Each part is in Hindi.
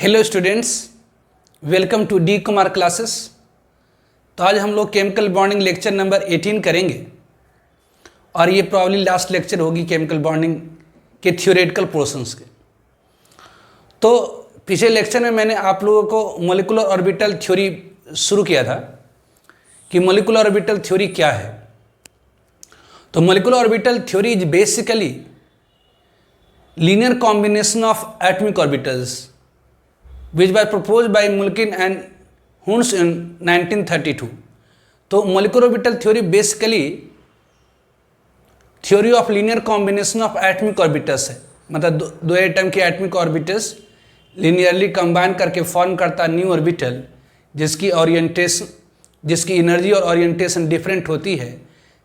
Hello students, welcome to D Kumar classes. तो आज हम लोग केमिकल बॉन्डिंग लेक्चर नंबर 18 करेंगे और ये प्रॉब्ली लास्ट लेक्चर होगी केमिकल बॉन्डिंग के थ्योरेटिकल पोर्शंस के। तो पिछले लेक्चर में मैंने आप लोगों को मॉलिक्यूलर ऑर्बिटल थ्योरी शुरू किया था कि मॉलिक्यूलर ऑर्बिटल थ्योरी क्या है। तो molecular orbital theory is basically linear combination of atomic orbitals which was proposed by Mulliken and Hunds in 1932। तो molecular orbital theory basically theory of linear combination of atomic orbitals है, मतलब दो एटम के atomic orbitals linearly combine करके फॉर्म करता न्यू ऑर्बिटल जिसकी ओरिएंटेशन जिसकी एनर्जी और ओरिएंटेशन डिफरेंट होती है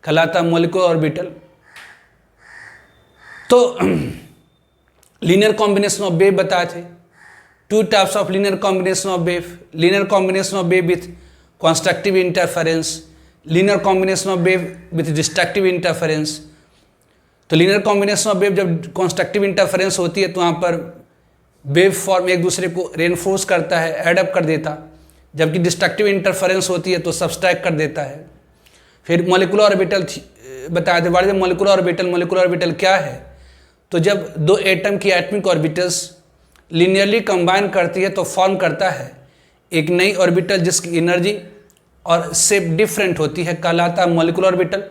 कहलाता मोलिकुलर ऑर्बिटल। तो लीनियर कॉम्बिनेशन ऑफ वेव बताए थे, two types of linear combination of wave, linear combination of wave with constructive interference, linear combination of wave with destructive interference. तो लीनियर कॉम्बिनेशन ऑफ वेव जब कंस्ट्रक्टिव इंटरफेरेंस होती है तो वहाँ पर वेव फॉर्म एक दूसरे को रेनफोर्स करता है, एडअप कर देता, जबकि डिस्ट्रक्टिव इंटरफेरेंस होती है तो सब्सट्रैक्ट कर देता है। फिर मॉलिक्यूलर ऑर्बिटल बताए थे, what is molecular orbital. Molecular orbital क्या है? तो जब दो एटम की एटमिक ऑर्बिटल्स लीनियरली कंबाइन करती है तो फॉर्म करता है एक नई ऑर्बिटल जिसकी एनर्जी और शेप डिफरेंट होती है, कहलाता है molecular orbital.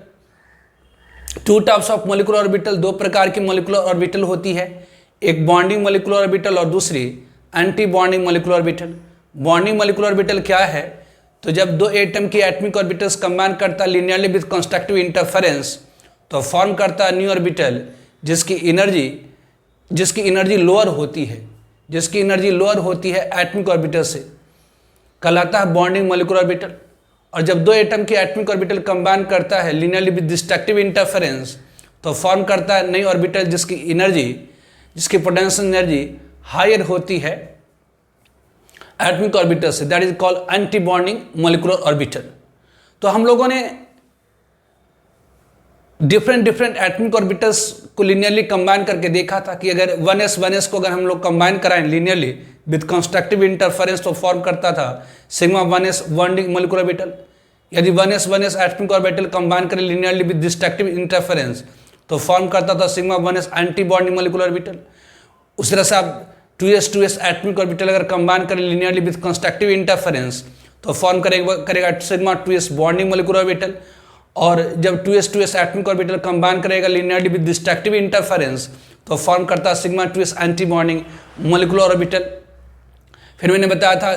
Two types of molecular orbital, दो प्रकार की मॉलिक्यूलर ऑर्बिटल होती है, एक बॉन्डिंग मॉलिक्यूलर ऑर्बिटल और दूसरी anti bonding molecular orbital. Bonding molecular orbital क्या है? तो जब दो एटम की एटमिक ऑर्बिटल्स कंबाइन करता है लीनियरली विद कंस्ट्रक्टिव इंटरफेरेंस तो फॉर्म करता है न्यू ऑर्बिटल जिसकी एनर्जी लोअर होती है, जिसकी एनर्जी लोअर होती है एटमिक ऑर्बिटल से, कहलाता है बॉन्डिंग मॉलिक्यूलर ऑर्बिटल। और जब दो एटम की एटमिक ऑर्बिटल कंबाइन करता है लीनियरली विद डिस्ट्रक्टिव इंटरफेरेंस तो फॉर्म करता है नई ऑर्बिटल जिसकी पोटेंशियल एनर्जी हायर होती है एटमिक ऑर्बिटल से, that is called anti bonding molecular orbital. तो हम लोगों ने डिफरेंट एटमिक ऑर्बिटल्स को लीनियरली कंबाइन करके देखा था कि अगर 1s को अगर हम लोग कंबाइन कराएं लीनियरली विद कंस्ट्रक्टिव इंटरफेरेंस तो फॉर्म करता था sigma 1s bonding molecular orbital. यदि 1s एटमिक ऑर्बिटल कंबाइन करें लीनियरली विद डिस्ट्रक्टिव इंटरफेरेंस तो फॉर्म करता था sigma 1s anti bonding molecular orbital. उस तरह से आप 2s एटमिक ऑर्बिटल अगर कंबाइन करें लीनियरली विद कंस्ट्रक्टिव इंटरफेरेंस तो फॉर्म करेगा sigma 2s bonding molecular orbital. और जब 2s एटमिक ऑर्बिटल कंबाइन करेगा लीनियरली विद डिस्ट्रक्टिव इंटरफेरेंस तो फॉर्म करता है sigma 2s anti bonding molecular orbital. फिर मैंने बताया था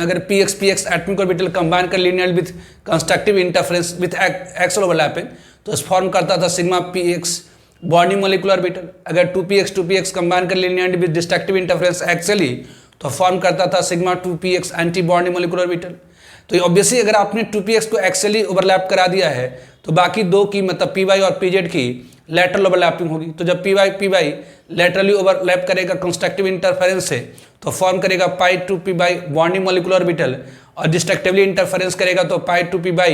अगर px एटमिक ऑर्बिटल कंबाइन कर linearly with constructive interference with axial overlapping तो फॉर्म करता था sigma px bonding molecular orbital. अगर 2px कंबाइन कर linearly with destructive interference axially तो फॉर्म करता था sigma 2px anti bonding molecular orbital. तो ऑब्वियसली अगर आपने 2px को एक्सली ओवरलैप करा दिया है तो बाकी दो की मतलब py और pz की लैटरल ओवरलैपिंग होगी। तो जब py लैटरली ओवरलैप करेगा कंस्ट्रक्टिव इंटरफेरेंस से तो फॉर्म करेगा पाई 2py बॉन्डिंग मॉलिक्यूलर ऑर्बिटल, और डिस्ट्रक्टिवली इंटरफेरेंस करेगा तो पाई 2py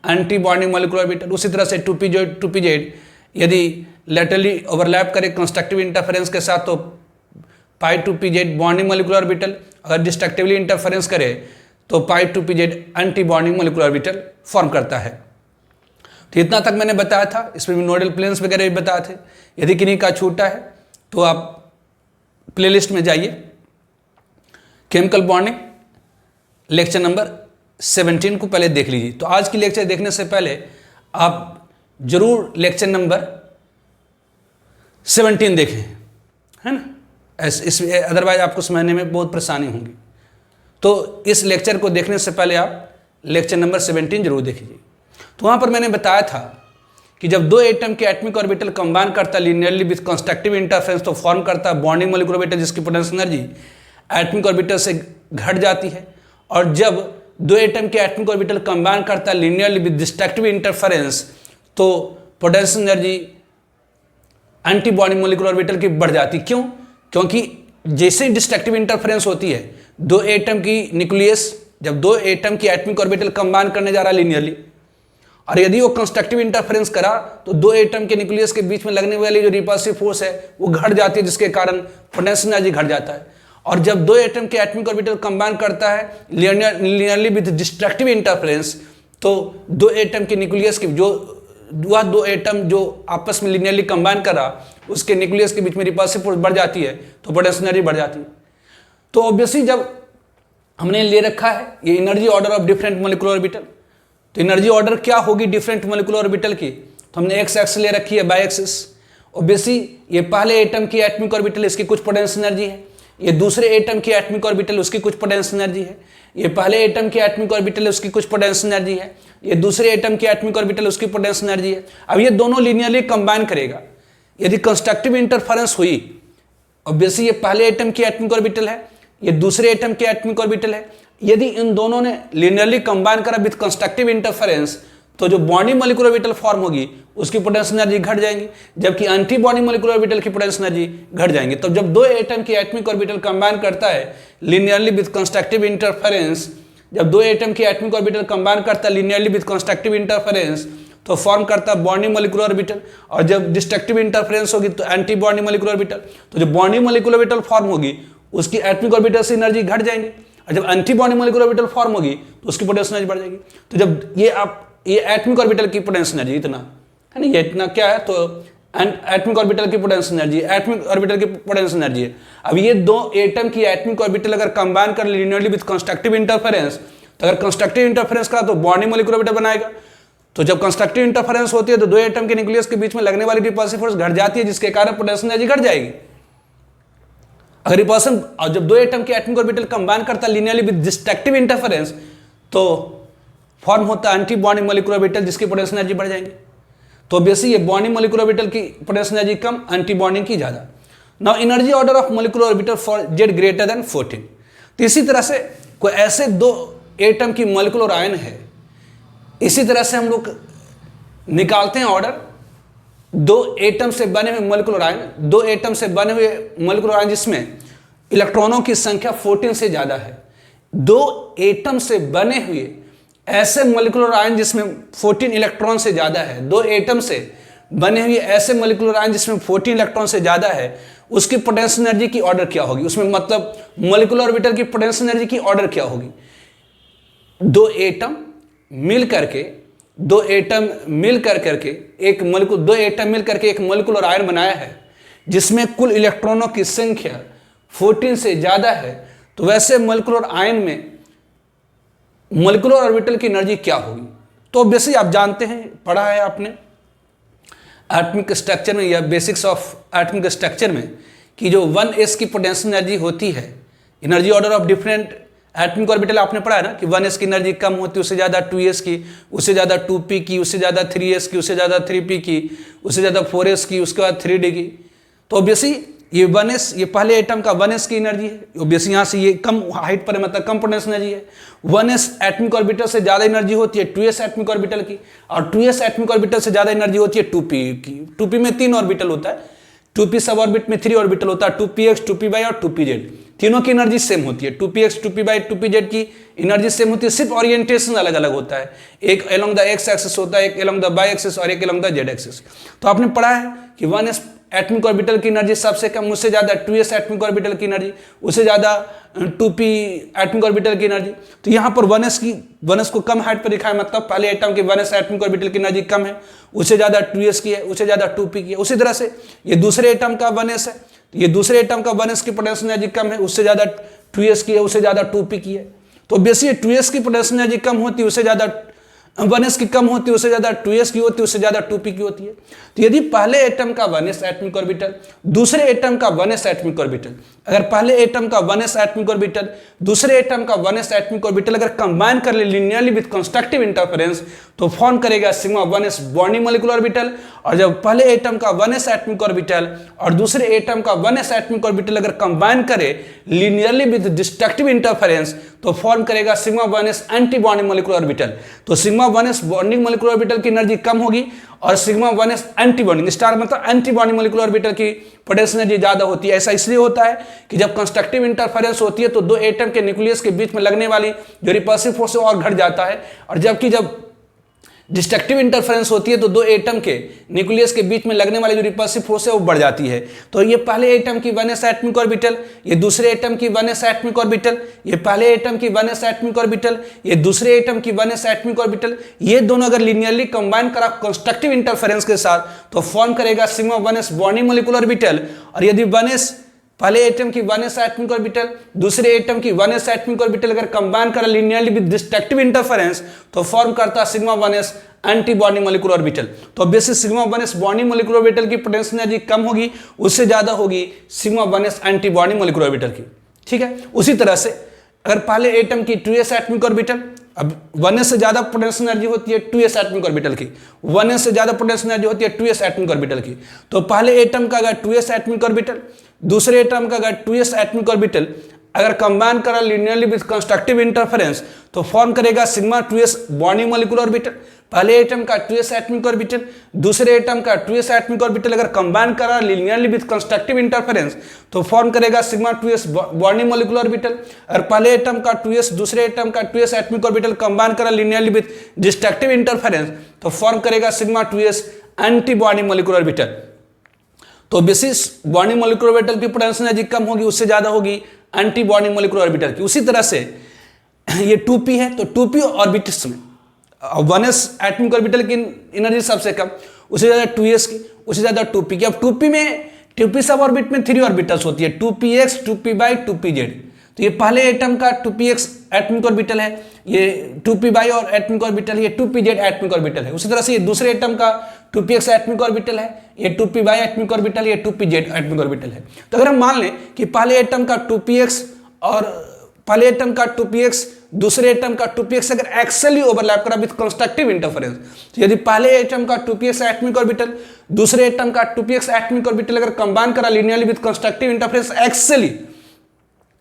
anti bonding molecular orbital. उसी तरह से 2pz यदि लैटरली ओवरलैप करे कंस्ट्रक्टिव इंटरफेरेंस के साथ तो पाई 2pz बॉन्डिंग मॉलिक्यूलर ऑर्बिटल, अगर डिस्ट्रक्टिवली इंटरफेरेंस करे तो पाई 2pz anti bonding molecular orbital form करता है। तो इतना तक मैंने बताया था, इसमें भी नोडल प्लेन्स वगैरह भी बताए थे। यदि किन्हीं का छूटा है तो आप प्लेलिस्ट में जाइए, केमिकल बॉन्डिंग लेक्चर नंबर 17 को पहले देख लीजिए। तो आज की लेक्चर देखने से पहले आप जरूर लेक्चर नंबर 17 देखें, है ना, अदरवाइज आपको समझने में बहुत परेशानी होगी। तो इस लेक्चर को देखने से पहले आप लेक्चर नंबर 17 जरूर देख लीजिए। तो वहाँ पर मैंने बताया था कि जब दो एटम के एटमिक ऑर्बिटल कंबाइन करता है लीनियरली विद कंस्ट्रक्टिव इंटरफेरेंस तो फॉर्म करता है बॉन्डिंग मॉलिक्यूलर ऑर्बिटल जिसकी पोटेंशियल एनर्जी एटमिक ऑर्बिटल से घट जाती है। और जब दो एटम के एटमिक ऑर्बिटल कंबाइन करता है लीनियरली विद डिस्ट्रक्टिव इंटरफेरेंस तो potential energy anti bonding molecular orbital की बढ़ जाती। क्यों? क्योंकि जैसे ही डिस्ट्रक्टिव इंटरफेरेंस होती है दो एटम की न्यूक्लियस, जब दो एटम की एटमिक ऑर्बिटल कंबाइन करने जा रहा है लीनियरली, और यदि वो कंस्ट्रक्टिव इंटरफेरेंस करा तो दो एटम के न्यूक्लियस के बीच में लगने वाली जो रिपल्सिव फोर्स है वो घट जाती है, जिसके कारण पोटेंशियल एनर्जी घट जाता है। और जब दो एटम के एटॉमिक ऑर्बिटल कंबाइन करता है लिनियरली विद डिस्ट्रक्टिव इंटरफेरेंस, तो दो एटम के न्यूक्लियस के वह दो एटम जो आपस में लिनियरली कंबाइन करा उसके न्यूक्लियस के बीच में रिपल्सिव फोर्स बढ़ जाती है, तो पोटेंशियल एनर्जी बढ़ जाती है। तो ऑब्वियसली जब हमने ले रखा है ये energy order of different molecular orbital, तो एनर्जी ऑर्डर क्या होगी डिफरेंट मोलिकुलर ऑर्बिटल की, तो हमने एक्स एक्सिस ले रखी है बाई एक्सिस। ऑब्वियसली ये पहले एटम की एटॉमिक ऑर्बिटल इसकी कुछ पोटेंशियल एनर्जी है, ये दूसरे एटम की एटॉमिक ऑर्बिटल उसकी कुछ पोटेंशियल एनर्जी है, ये पहले एटम की एटॉमिक ऑर्बिटल उसकी कुछ पोटेंशियल एनर्जी है, ये दूसरे एटम की एटॉमिक ऑर्बिटल उसकी पोटेंशियल एनर्जी है। अब ये दोनों लिनियरली कंबाइन करेगा। यदि कंस्ट्रक्टिव इंटरफेरेंस हुई, ऑब्वियसली ये पहले एटम की एटॉमिक ऑर्बिटल है, ये दूसरे एटम की एटॉमिक ऑर्बिटल है, यदि इन दोनों ने लिनियरली कंबाइन करा विद कंस्ट्रक्टिव इंटरफेरेंस, तो जो बॉन्डी मोलिकुलर ऑर्बिटल फॉर्म होगी उसकी पोटेंशियल एनर्जी घट जाएंगी, जबकि एंटी बॉन्डी मोलिकुलर ऑर्बिटल की पोटेंशियल एनर्जी घट जाएंगी। तो जब दो एटम की एटॉमिक ऑर्बिटल कंबाइन करता है लिनियरली विद कंस्ट्रक्टिव इंटरफेरेंस, जब दो एटम की एटॉमिक ऑर्बिटल कंबाइन करता है लिनियरली विद कंस्ट्रक्टिव इंटरफेरेंस, तो फॉर्म करता है बॉन्डी मोलिकुलर ऑर्बिटल। और जब डिस्ट्रक्टिव इंटरफेरेंस होगी तो एंटी बॉन्डी मोलिकुलर ऑर्बिटल। तो जो बॉन्डी मोलिकुलर ऑर्बिटल फॉर्म होगी उसकी एटॉमिक ऑर्बिटल से एनर्जी घट जाएंगी, और जब anti bonding molecular orbital form होगी तो उसकी पोटेंशियल एनर्जी बढ़ जाएगी। तो जब ये एटॉमिक ऑर्बिटल की पोटेंशियल एनर्जी इतना है ना, ये इतना क्या है, तो एटॉमिक ऑर्बिटल की पोटेंशियल एनर्जी, एटॉमिक ऑर्बिटल की पोटेंशियल एनर्जी है। अब ये दो एटम की एटॉमिक ऑर्बिटल अगर कंबाइन कर लिनियरली विद कंस्ट्रक्टिव इंटरफेरेंस, तो अगर कंस्ट्रक्टिव इंटरफेरेंस करा तो बॉन्डी मोलिकुलर ऑर्बिटल बनाएगा। तो जब कंस्ट्रक्टिव इंटरफेरेंस होती है तो दो एटम के न्यूक्लियस के बीच में लगने वाली रिपल्सिव फोर्स घट जाती है, जिसके कारण पोटेंशियल एनर्जी घट जाएगी। अगर रिपल्सन, और जब दो एटम के एटॉमिक ऑर्बिटल कंबाइन करता है लिनियरली विद डिस्ट्रक्टिव इंटरफेरेंस, तो फॉर्म होता है एंटी बॉन्डी मोलिकुलर ऑर्बिटल, जिसकी पोटेंशियल एनर्जी बढ़ जाएगी। तो ऑब्वियसली ये बॉन्डी मोलिकुलर ऑर्बिटल की पोटेंशियल एनर्जी कम, एंटी बॉन्डिंग की ज्यादा। Now energy order of molecular orbital for Z greater than 14। तो इसी तरह से कोई ऐसे दो एटम की मोलिकुलर आयन है, इसी तरह से हम लोग निकालते हैं ऑर्डर दो एटम से बने हुए मोलिकुलर आयन, दो एटम से बने हुए मोलिकुलर आयन जिसमें इलेक्ट्रॉनों की संख्या 14 से ज्यादा है। दो एटम से बने हुए ऐसे मोलिकुलर आयन जिसमें 14 इलेक्ट्रॉन से ज्यादा है, दो एटम से बने हुए ऐसे मोलिकुलर आयन जिसमें 14 इलेक्ट्रॉन से ज्यादा है, उसकी पोटेंशियल एनर्जी की ऑर्डर क्या होगी, उसमें मतलब मोलिकुलर ऑर्बिटल की पोटेंशियल एनर्जी की ऑर्डर क्या होगी। दो एटम मिल करके एक मोलिकुलर आयन बनाया है जिसमें कुल इलेक्ट्रॉनों की संख्या 14 से ज्यादा है, तो वैसे मोलिकुलर आयन में मोलिकुलर ऑर्बिटल की एनर्जी क्या होगी। तो ऑब्वियसली आप जानते हैं, पढ़ा है आपने एटॉमिक स्ट्रक्चर में या बेसिक्स ऑफ एटॉमिक स्ट्रक्चर में, कि जो 1s की पोटेंशियल एनर्जी होती है, energy order of different atomic orbital आपने पढ़ा है ना, कि 1s की एनर्जी कम होती है, उससे ज़्यादा 2s की, उससे ज़्यादा 2p की, उससे ज़्यादा 3s की, उससे ज़्यादा 3p की, उससे ज़्यादा 4s की, उसके बाद 3d की। तो ऑब्वियसली ये 1s, ये पहले एटम का 1s की एनर्जी है, ऑब्वियसली यहाँ से ये कम हाइट पर है, मतलब कम पोटेंशियल एनर्जी है। 1s एटॉमिक ऑर्बिटल से ज़्यादा एनर्जी होती है 2s एटॉमिक ऑर्बिटल की, और 2s एटॉमिक ऑर्बिटल से ज़्यादा एनर्जी होती है 2p की। 2p में 3 ऑर्बिटल होता है, 2p सब ऑर्बिट में 3 ऑर्बिटल होता है, 2px, 2py और 2pz। तीनों की एनर्जी सेम होती है, 2px, 2py, 2pz की एनर्जी सेम होती है, सिर्फ ओरिएंटेशन अलग अलग होता है। एक अलोंग द एक्स एक्सिस होता है, एक अलोंग द वाई एक्सिस और एक अलोंग द जेड एक्सिस। तो आपने पढ़ा है कि 1s एटॉमिक ऑर्बिटल की एनर्जी सबसे कम, उससे ज़्यादा 2s एटॉमिक ऑर्बिटल की एनर्जी, उससे ज़्यादा 2p एटॉमिक ऑर्बिटल की एनर्जी। तो यहाँ पर 1s को कम हाइट पर दिखाया, मतलब पहले एटम के 1s एटॉमिक ऑर्बिटल की एनर्जी कम है, उससे ज़्यादा 2s की है, उससे ज़्यादा 2p की है। उसी तरह से ये दूसरे एटम का 1s है, ये दूसरे एटम का 1s की पोटेंशियल एनर्जी कम है, उससे ज़्यादा 2s की है, उससे ज़्यादा 2p की है। तो बेसिकली 2s की पोटेंशियल एनर्जी कम होती है, उससे ज़्यादा 1s की कम होती है, उससे ज़्यादा 2s की होती है, उससे ज़्यादा 2p की होती है। तो यदि पहले एटम का 1s एटॉमिक ऑर्बिटल, दूसरे एटम का 1s एटॉमिक ऑर्बिटल, अगर पहले एटम का 1s एटॉमिक ऑर्बिटल, दूसरे एटम का 1s एटॉमिक ऑर्बिटल अगर कंबाइन कर ले लिनियरली विद कंस्ट्रक्टिव इंटरफेरेंस, तो फॉर्म करेगा sigma 1s bonding molecular orbital. और जब पहले एटम का 1s एटॉमिक ऑर्बिटल और दूसरे एटम का 1s एटॉमिक ऑर्बिटल अगर कंबाइन करे लिनियरली विद डिस्ट्रक्टिव इंटरफेरेंस, तो फॉर्म करेगा sigma 1s anti bonding molecular orbital. तो sigma 1s bonding molecular orbital की एनर्जी कम होगी, और sigma 1s anti bonding star मतलब एंटी बॉन्डिंग मोलिकुलर ऑर्बिटल की पोटेंशियल एनर्जी ज्यादा होती है। ऐसा इसलिए होता है कि जब कंस्ट्रक्टिव इंटरफेरेंस होती है तो दो एटम के न्यूक्लियस के बीच में लगने वाली जो रिपल्सिव फोर्स है और घट जाता है, और जबकि जब डिस्ट्रक्टिव इंटरफेरेंस होती है तो दो एटम के न्यूक्लियस के बीच में लगने वाली जो रिपल्सिव फोर्स है वो बढ़ जाती है। तो ये पहले एटम की 1s एटॉमिक ऑर्बिटल, ये दूसरे एटम की 1s एटॉमिक ऑर्बिटल, ये पहले एटम की 1s एटॉमिक ऑर्बिटल, ये दूसरे एटम की 1s एटॉमिक ऑर्बिटल, ये दोनों अगर लीनियरली कंबाइन करा कंस्ट्रक्टिव इंटरफेरेंस के साथ तो फॉर्म करेगा sigma 1s bonding molecular orbital. और यदि 1s पहले एटम की 1s एटॉमिक ऑर्बिटल, दूसरे एटम की 1s एटॉमिक ऑर्बिटल अगर कंबाइन करा लीनियरली विद डिस्ट्रक्टिव इंटरफेरेंस तो फॉर्म करता sigma 1s anti bonding molecular orbital. तो basis sigma 1s bonding molecular orbital की पोटेंशियल एनर्जी कम होगी, उससे ज्यादा होगी सिग्मा 1s anti bonding molecular orbital की। ठीक है, उसी तरह से अगर पहले एटम की 2s एटॉमिक ऑर्बिटल, अब 1s से ज्यादा पोटेंशियल एनर्जी होती है 2s एटॉमिक ऑर्बिटल की, 1s से ज्यादा पोटेंशियल एनर्जी होती है 2s एटॉमिक ऑर्बिटल की। तो पहले एटम का अगर 2s एटॉमिक ऑर्बिटल, दूसरे एटम का अगर 2s एटॉमिक ऑर्बिटल अगर कंबाइन करा लीनियरली विद कंस्ट्रक्टिव इंटरफेरेंस तो फॉर्म करेगा sigma 2s bonding molecular orbital. पहले एटम का 2s एटॉमिक ऑर्बिटल, दूसरे एटम का 2s एटॉमिक ऑर्बिटल अगर कंबाइन करा लीनियरली विद कंस्ट्रक्टिव इंटरफेरेंस तो फॉर्म करेगा sigma 2s bonding molecular orbital. और पहले एटम का 2s, दूसरे एटम का 2s एटॉमिक ऑर्बिटल कंबाइन करा लीनियरली विद डिस्ट्रक्टिव इंटरफेरेंस तो फॉर्म करेगा sigma 2s anti bonding molecular orbital. तो बेसिस बॉन्डिंग मॉलिक्यूलर ऑर्बिटल की पोटेंशियल एनर्जी कम होगी, उससे ज्यादा होगी एंटी बॉन्डिंग मॉलिक्यूलर ऑर्बिटल की। उसी तरह से ये 2p है तो 2p ऑर्बिटल्स में 1s एटॉमिक ऑर्बिटल की एनर्जी सबसे कम, उससे ज्यादा 2s की, उससे ज्यादा 2p की। अब 2p में 2p सब ऑर्बिट में 3 ऑर्बिटल्स होती है 2px, 2p, 2pz। तो ये पहले एटम का 2px एटॉमिक ऑर्बिटल है, ये 2p और एटॉमिक ऑर्बिटल, ये 2pz एटॉमिक ऑर्बिटल है। उसी तरह से ये दूसरे एटम का 2px एटॉमिक ऑर्बिटल है, ये 2p एटॉमिक ऑर्बिटल, ये 2pz एटॉमिक ऑर्बिटल है। तो अगर हम मान लें कि पहले एटम का 2px और पहले एटम का 2px, दूसरे एटम का 2px अगर एक्सेली ओवरलैप करा विद कंस्ट्रक्टिव इंटरफेरेंस, तो यदि पहले एटम का 2px एटॉमिक ऑर्बिटल, दूसरे एटम का 2px एटॉमिक ऑर्बिटल अगर कंबाइन करा linearly with constructive interference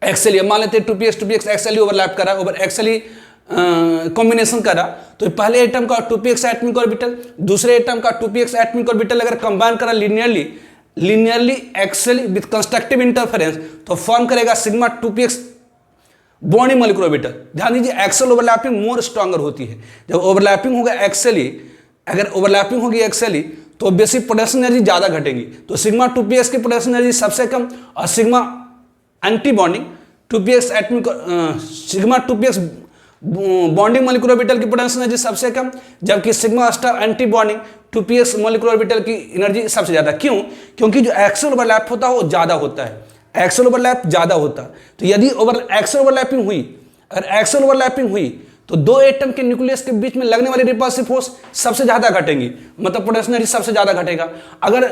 axially मान लेते हैं 2px एक्सेली ओवरलैप करा, एक्सेली कॉम्बिनेशन करा, तो पहले एटम का 2px एटॉमिक ऑर्बिटल, दूसरे एटम का 2px एटॉमिक ऑर्बिटल अगर कंबाइन करा linearly axially with constructive interference तो फॉर्म करेगा sigma 2px bonding molecular orbital. ध्यान दीजिए एक्सेल ओवरलैपिंग मोर स्ट्रॉन्गर होती है। जब ओवरलैपिंग होगा एक्सेली, अगर ओवरलैपिंग होगी एक्सेली तो बेसिक पोटेंशियल एनर्जी ज्यादा घटेगी। तो सिग्मा 2px की पोटेंशियल एनर्जी सबसे कम और sigma anti bonding 2px atomic sigma 2px bonding molecular orbital की पोटेंशियल एनर्जी सबसे कम, जबकि sigma star anti bonding 2px molecular orbital की एनर्जी सबसे ज्यादा। क्यों? क्योंकि जो एक्सेल ओवरलैप होता है वो ज्यादा होता है, एक्सेल ओवरलैप ज्यादा होता है। तो यदि एक्सेल ओवरलैपिंग हुई, अगर एक्सेल ओवरलैपिंग हुई तो दो एटम के न्यूक्लियस के बीच में लगने वाली रिपल्सिव फोर्स सबसे ज्यादा घटेंगी, मतलब पोटेंशियल एनर्जी सबसे ज्यादा घटेगा। अगर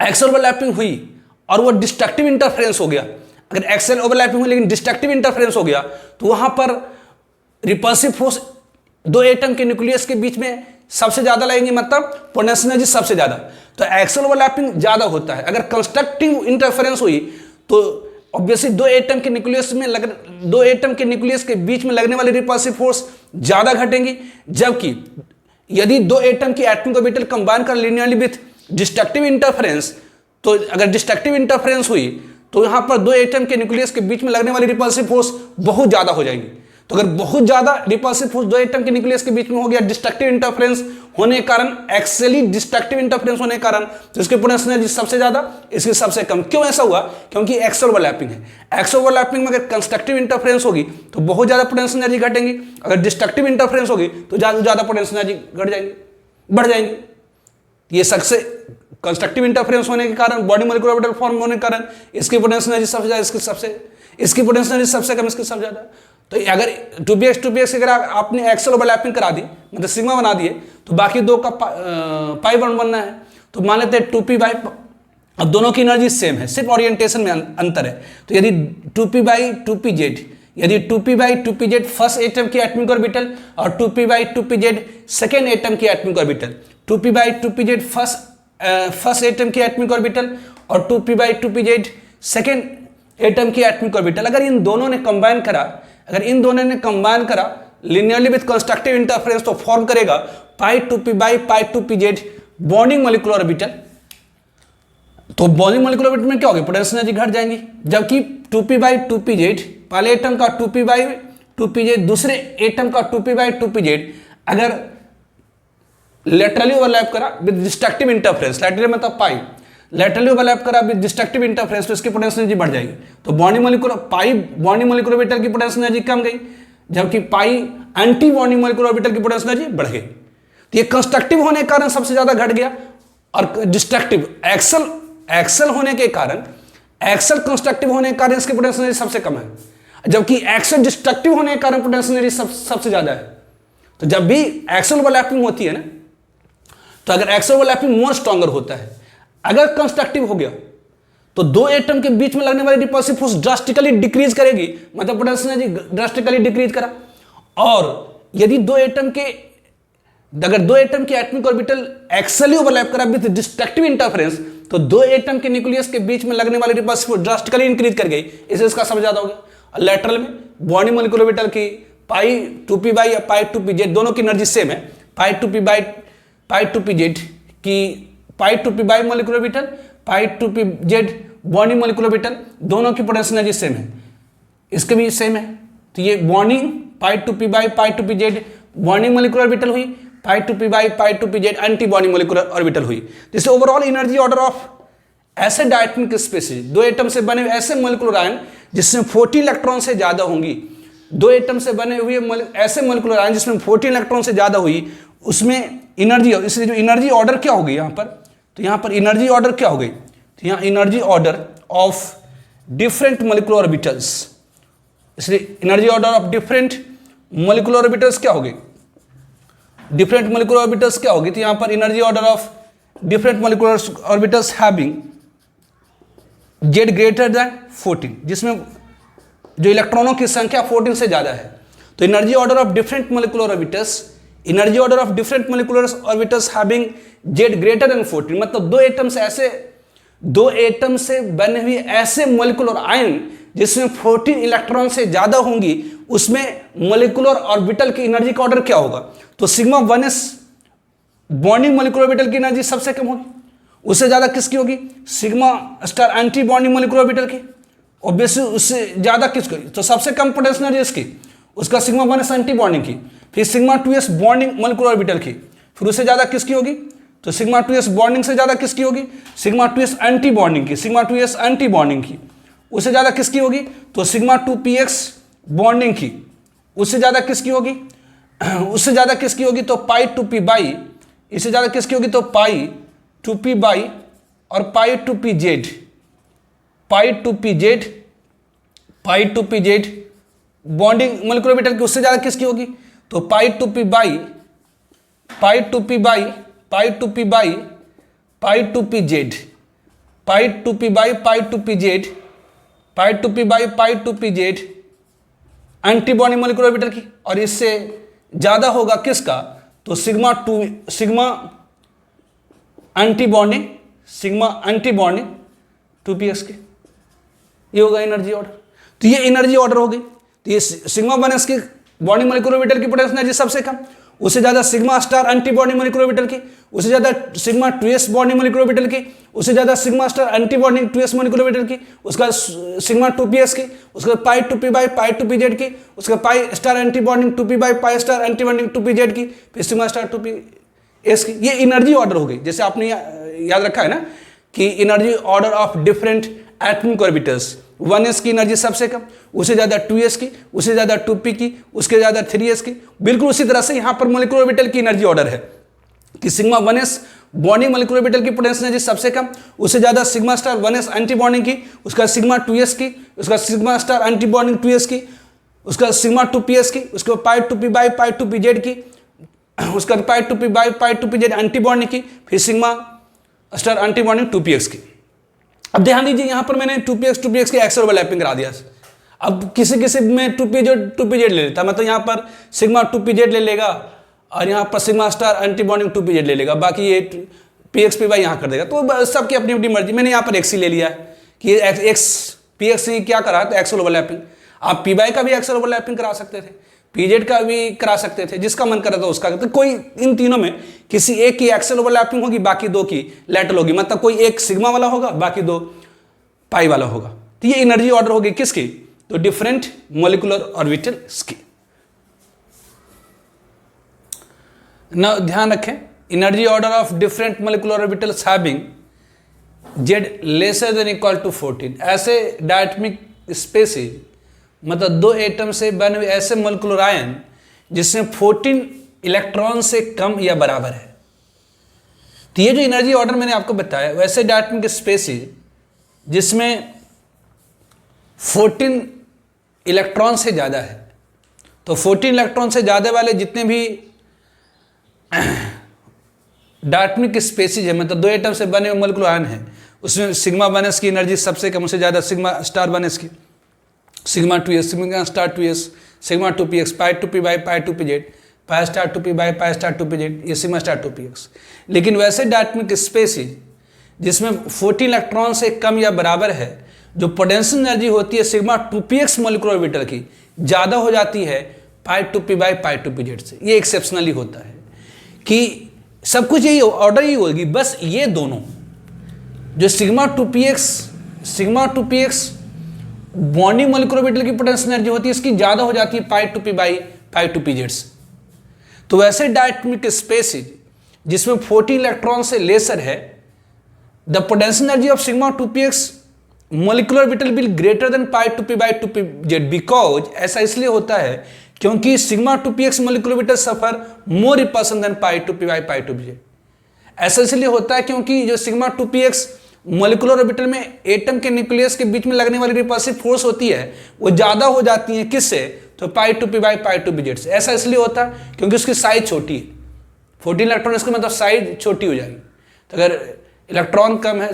एक्सेल ओवरलैपिंग हुई और वो डिस्ट्रक्टिव इंटरफेरेंस हो गया, अगर एक्सेल ओवरलैपिंग हुई लेकिन डिस्ट्रक्टिव इंटरफेरेंस हो गया तो वहां पर रिपल्सिव फोर्स दो एटम के न्यूक्लियस के बीच में सबसे ज्यादा लगेंगे, मतलब पोटेंशियल एनर्जी सबसे ज्यादा। तो एक्सेल ओवरलैपिंग ज्यादा होता है। अगर कंस्ट्रक्टिव इंटरफेरेंस हुई तो ऑब्वियसली दो एटम के न्यूक्लियस के बीच में लगने वाली रिपल्सिव फोर्स ज्यादा घटेंगी, जबकि यदि दो एटम की एटॉमिक ऑर्बिटल कंबाइन कर लीनियरली विथ डिस्ट्रक्टिव इंटरफेरेंस, तो अगर डिस्ट्रक्टिव इंटरफेरेंस हुई तो यहां पर दो एटम के न्यूक्लियस के बीच में लगने वाली रिपल्सिव फोर्स बहुत ज्यादा हो जाएंगी। तो अगर बहुत ज्यादा रिपल्सिव फोर्स दो एटम के न्यूक्लियस के बीच में हो गया डिस्ट्रक्टिव इंटरफेरेंस होने के कारण, एक्सेली डिस्ट्रक्टिव इंटरफेरेंस होने के कारण, तो इसके पोटेंशियल एनर्जी सबसे ज्यादा, इसकी सबसे कम। क्यों ऐसा हुआ? क्योंकि एक्सेल ओवरलैपिंग है। एक्सेल ओवरलैपिंग में अगर कंस्ट्रक्टिव इंटरफेरेंस होगी तो बहुत ज्यादा पोटेंशियल एनर्जी घटेंगी, अगर डिस्ट्रक्टिव इंटरफेरेंस होगी तो ज्यादा पोटेंशियल एनर्जी बढ़ जाएंगी। ये सबसे कंस्ट्रक्टिव इंटरफेरेंस होने के कारण, बॉडी मॉलिक्यूलर ऑर्बिटल फॉर्म होने के कारण इसकी पोटेंशियल एनर्जी सबसे ज्यादा, इसकी पोटेंशियल एनर्जी सबसे कम, इसकी सबसे ज्यादा। तो अगर 2px अगर आपने एक्सेल ओवरलैपिंग करा दी, मतलब सिग्मा बना दिए, तो बाकी दो का पाई बॉन्ड बनना है। तो मान लेते हैं 2p बाई, अब दोनों की एनर्जी सेम है, सिर्फ ओरिएंटेशन में अंतर है। तो यदि 2p बाई 2pz, यदि 2p by 2pz first atom की एटॉमिक ऑर्बिटल और 2p by 2pz second atom की atomic orbital, 2p by 2pz first atom की एटॉमिक ऑर्बिटल और 2p by 2pz second atom की एटॉमिक ऑर्बिटल, अगर इन दोनों ने कंबाइन करा लिनियरली विद कंस्ट्रक्टिव इंटरफेरेंस तो फॉर्म करेगा pi 2p by pi 2pz bonding molecular orbital. तो बॉन्डिंग मॉलिक्यूलर ऑर्बिटल में क्या होगी? पोटेंशियल एनर्जी घट जाएंगी, जबकि 2p बाई 2pz, पहले एटम का 2p बाई 2pz, दूसरे एटम का 2p बाई 2pz अगर लेटरली ओवरलैप करा विद डिस्ट्रक्टिव इंटरफेरेंस, लेटरली मतलब पाई, लेटरली ओवरलैप करा विद डिस्ट्रक्टिव इंटरफेरेंस तो इसकी पोटेंशियल एनर्जी बढ़ जाएगी। तो bonding molecular pi bonding molecular orbital की पोटेंशियल एनर्जी कम गई, जबकि पाई एंटी बॉन्डिंग मॉलिक्यूलर ऑर्बिटल की पोटेंशियल एनर्जी बढ़ गई। तो ये कंस्ट्रक्टिव होने के कारण सबसे ज्यादा घट गया, और डिस्ट्रक्टिव एक्सल होने के कारण, एक्सल कंस्ट्रक्टिव होने के कारण इसकी पोटेंशियल एनर्जी सबसे कम है, जबकि एक्सल डिस्ट्रक्टिव होने के कारण पोटेंशियल एनर्जी सबसे ज्यादा है। तो जब भी एक्सल ओवरलैपिंग होती है ना, तो अगर एक्सल ओवरलैपिंग मोर स्ट्रॉन्गर होता है, अगर कंस्ट्रक्टिव हो गया तो दो एटम के बीच में लगने वाली रिपल्सिव फोर्स ड्रास्टिकली डिक्रीज करेगी, मतलब पोटेंशियल एनर्जी ड्रास्टिकली डिक्रीज करा। और यदि अगर दो एटम के एटॉमिक ऑर्बिटल एक्सली ओवरलैप करा विद डिस्ट्रक्टिव इंटरफेरेंस, तो दो एटम के न्यूक्लियस के बीच में लगने वाली रिपल्सिव फोर्स ड्रास्टिकली इंक्रीज कर गई, इससे इसका सबसे ज्यादा हो गया। लेटरल में बॉन्डिंग मॉलिक्यूलर ऑर्बिटल की पाई 2p बाई या पाई 2pz दोनों की एनर्जी सेम है, पाई 2p बाई पाई 2pz की पाई 2p by molecular orbital pi 2pz bonding molecular orbital दोनों की पोटेंशियल एनर्जी सेम है, इसके भी सेम है। तो ये bonding pi 2p by pi 2pz bonding molecular orbital हुई, पाई 2p by pi 2pz anti bonding molecular orbital हुई। जिससे ओवरऑल एनर्जी ऑर्डर ऑफ ऐसे डायटोमिक स्पेसीज, दो एटम से बने हुए ऐसे मॉलिक्यूलर आयन जिसमें 40 इलेक्ट्रॉन से ज्यादा होंगी, दो एटम से बने हुए ऐसे मॉलिक्यूलर आयन जिसमें 40 इलेक्ट्रॉन से ज्यादा हुई, उसमें एनर्जी, इसलिए जो एनर्जी ऑर्डर क्या होगी यहाँ पर, तो यहाँ पर एनर्जी ऑर्डर क्या हो गई, तो यहाँ energy order of different molecular orbitals, इसलिए energy order of different molecular orbitals क्या होगी, डिफरेंट मॉलिक्यूलर ऑर्बिटल्स क्या होगी, तो यहाँ पर energy order of different molecular orbitals having z greater than 14, जिसमें जो इलेक्ट्रॉनों की संख्या 14 से ज्यादा है। तो energy order of different molecular orbitals, energy order of different molecular orbitals having z greater than 14, मतलब दो एटम से बने हुए ऐसे मॉलिक्यूलर आयन जिसमें 14 इलेक्ट्रॉन से ज्यादा होंगी, उसमें मॉलिक्यूलर ऑर्बिटल की एनर्जी का ऑर्डर क्या होगा, तो sigma 1s bonding molecular orbital की एनर्जी सबसे कम होगी, उससे ज्यादा किसकी होगी, sigma star anti bonding molecular orbital की, ऑब्वियसली उससे ज्यादा किसकी, तो सबसे कम पोटेंशियल एनर्जी इसकी, उसका सिग्मा 1s एंटी बॉन्डिंग की, फिर sigma 2s bonding molecular orbital की, फिर उससे ज्यादा किसकी होगी, तो सिग्मा 2s बॉन्डिंग से ज्यादा किसकी होगी, सिग्मा 2s एंटी बॉन्डिंग की, सिग्मा 2s एंटी बॉन्डिंग की, उससे ज्यादा किसकी होगी, तो सिग्मा 2px बॉन्डिंग की, उससे ज्यादा किसकी होगी, उससे ज्यादा किसकी होगी, तो पाई 2p बाई, इससे ज्यादा किसकी होगी, तो पाई 2p बाई और पाई 2pz, पाई 2pz बॉन्डिंग मॉलिक्यूलर ऑर्बिटल की, उससे ज्यादा किसकी होगी, तो पाई 2p by pi 2p by pi 2p by pi 2pz, pi 2p by pi 2pz, pi 2p by pi 2pz anti bonding molecular orbital की, और इससे ज्यादा होगा किसका, तो सिग्मा एंटी बॉन्डिंग 2px के, ये होगा एनर्जी ऑर्डर। तो ये एनर्जी ऑर्डर हो गई। तो ये सिग्मा 1s की बॉन्डिंग मॉलिक्यूलर ऑर्बिटल की पोटेंशियल एनर्जी सबसे कम, उससे ज्यादा sigma star anti bonding molecular orbital की, उससे ज्यादा sigma 2s bonding molecular orbital की, उससे ज्यादा sigma star anti bonding 2s molecular orbital की, उसका सिग्मा 2ps की, उसका पाई 2p बाई पाई 2pz की, उसका pi star anti bonding 2p by pi star anti bonding 2pz की, फिर सिग्मा स्टार 2ps की। ये एनर्जी ऑर्डर हो गई। जैसे आपने याद रखा है ना कि energy order of different atomic orbitals, 1s की एनर्जी सबसे कम, उससे ज्यादा 2s की, उससे ज्यादा 2p की, उसके ज्यादा 3s की। बिल्कुल उसी तरह से यहां पर मॉलिक्यूलर ऑर्बिटल की एनर्जी ऑर्डर है कि sigma 1s bonding molecular orbital की पोटेंशियल एनर्जी सबसे कम, उससे ज्यादा sigma star 1s anti bonding की, उसका सिग्मा 2s की, उसका sigma star anti bonding 2s की, उसका सिग्मा 2ps की, उसका पाई 2p बाई पाई 2pz की, उसका पाई 2p by pi 2pz anti bonding की, फिर sigma star anti bonding 2px की। अब ध्यान दीजिए यहां पर मैंने 2px की एक्सल ओवरलैपिंग करा दिया। अब किसी में 2pz ले लेता, मतलब यहां पर सिग्मा 2pz ले लेगा और यहां पर sigma star anti bonding 2pz ले लेगा, बाकी ये px py यहां कर देगा। तो सबकी अपनी अपनी मर्जी। मैंने यहां पर xc ले लिया है कि px क्या करा, तो एक्सल ओवरलैपिंग। आप py का भी एक्सल ओवरलैपिंग करा सकते थे, pz का भी करा सकते थे, जिसका मन करा था उसका। तो कोई इन तीनों में किसी एक की एक्सल ओवरलैपिंग होगी, बाकी दो की लैटरल होगी, मतलब कोई एक सिग्मा वाला होगा, बाकी दो पाई वाला होगा। तो ये एनर्जी ऑर्डर होगी किसकी, तो डिफरेंट मॉलिक्यूलर ऑर्बिटल्स की। ना ध्यान रखें energy order of different molecular orbitals having z lesser than equal to 14। ऐसे डायटमिक स्पेसिस मतलब दो एटम से बने हुए ऐसे मोलिकुलर आयन जिसमें 14 इलेक्ट्रॉन से कम या बराबर है। तो ये जो एनर्जी ऑर्डर मैंने आपको बताया वैसे डायटमिक स्पेसिस जिसमें 14 इलेक्ट्रॉन से ज़्यादा है। तो 14 इलेक्ट्रॉन से ज़्यादा वाले जितने भी डायटमिक स्पेसिस है मतलब दो एटम से बने हुए मोलिकुलर आयन हैं उसमें सिग्मा 1s की एनर्जी सबसे कम, उससे ज़्यादा सिग्मा स्टार 1s की, sigma 2s, sigma star 2s, sigma 2px, pi 2p by pi 2pz, pi star 2p by pi star 2pz, ये सिग्मा स्टार 2px। लेकिन वैसे डायटमिक स्पेसिस जिसमें 14 इलेक्ट्रॉन से कम या बराबर है जो पोटेंशियल एनर्जी होती है सिग्मा 2px मोलिकुलर ऑर्बिटल की ज़्यादा हो जाती है पाई 2p बाई पाई 2pz से। ये एक्सेप्शनली होता है कि सब कुछ यही ऑर्डर ही होगी, बस ये दोनों जो sigma 2px bonding molecular orbital की पोटेंशियल एनर्जी होती है इसकी ज़्यादा हो जाती है पाई 2p बाई पाई 2pz से। तो वैसे डायटमिक स्पेसिस जिसमें 14 इलेक्ट्रॉन से लेसर है the potential energy of sigma 2px molecular orbital will greater than pi 2p by 2pz because ऐसा इसलिए होता है क्योंकि sigma 2px molecular orbital suffer more repulsion than pi 2p by pi 2pz। ऐसा इसलिए होता है क्योंकि जो सिग्मा 2px मोलिकुलर ऑर्बिटल में एटम के न्यूक्लियस के बीच में लगने वाली रिपल्सिव फोर्स होती है वो ज़्यादा हो जाती है किससे, तो पाई 2p बाई पाई 2pz से। ऐसा इसलिए होता है क्योंकि उसकी साइज छोटी है, 14 इलेक्ट्रॉन इसका मतलब साइज छोटी हो जाएगी। तो अगर इलेक्ट्रॉन कम है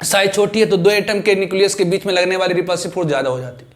साइज छोटी है तो दो एटम के न्यूक्लियस के बीच में लगने वाली रिपल्सिव फोर्स ज़्यादा हो जाती है।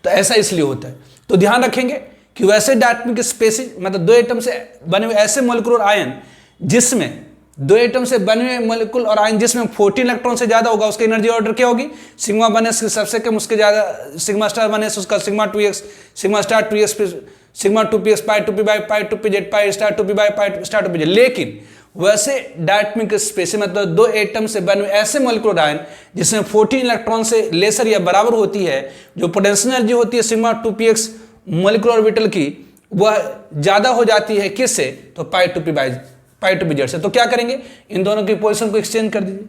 तो ऐसा इसलिए होता है। तो ध्यान रखेंगे कि वैसे डायटमिक स्पेसिस मतलब दो एटम से बने हुए ऐसे मोलिकुलर आयन जिसमें दो एटम से बने हुए मोलिकुलर और आयन जिसमें 14 इलेक्ट्रॉन से ज़्यादा होगा उसकी एनर्जी ऑर्डर क्या होगी, सिग्मा 1s की सबसे कम, उसके ज़्यादा सिग्मा स्टार 1s, उसका sigma 2x, sigma star 2s, फिर sigma 2px, pi 2p by pi 2pz, pi star 2p by pi star 2pz। लेकिन वैसे डायटमिक स्पेसिस मतलब दो एटम से बने हुए ऐसे मोलिकुलर आयन जिसमें 14 इलेक्ट्रॉन से लेसर या बराबर होती है जो पोटेंशियल एनर्जी होती है सिग्मा 2px मोलिकुलर ऑर्बिटल की वह ज़्यादा हो जाती है किससे, तो पाई 2p बाई पाई 2pz से। तो क्या करेंगे, इन दोनों की पोजीशन को एक्सचेंज कर दीजिए।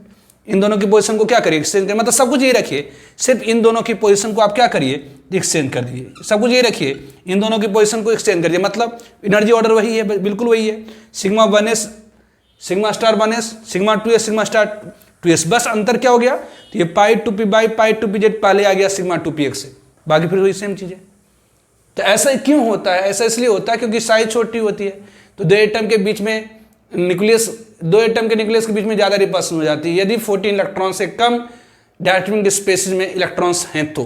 इन दोनों की पोजीशन को क्या करिए, एक्सचेंज करिए। मतलब सब कुछ ये रखिए, सिर्फ इन दोनों की पोजीशन को आप क्या करिए, एक्सचेंज कर दीजिए। सब कुछ ये रखिए, इन दोनों की पोजीशन को एक्सचेंज करिए। मतलब एनर्जी ऑर्डर वही है, बिल्कुल वही है, sigma 1s sigma star 1s, sigma 2s sigma star 2s। बस अंतर क्या हो गया, तो ये पाई 2p बाई पाई 2pz पहले आ गया सिग्मा 2px से, बाकी फिर वही सेम चीज़ है। तो ऐसा क्यों होता है, ऐसा इसलिए होता है क्योंकि साइज छोटी होती है तो दो एटम के बीच में न्यूक्लियस, दो एटम के न्यूक्लियस के बीच में ज़्यादा रिपल्सन हो जाती है यदि 14 इलेक्ट्रॉन से कम डायटमिक स्पेसिस में इलेक्ट्रॉन्स हैं तो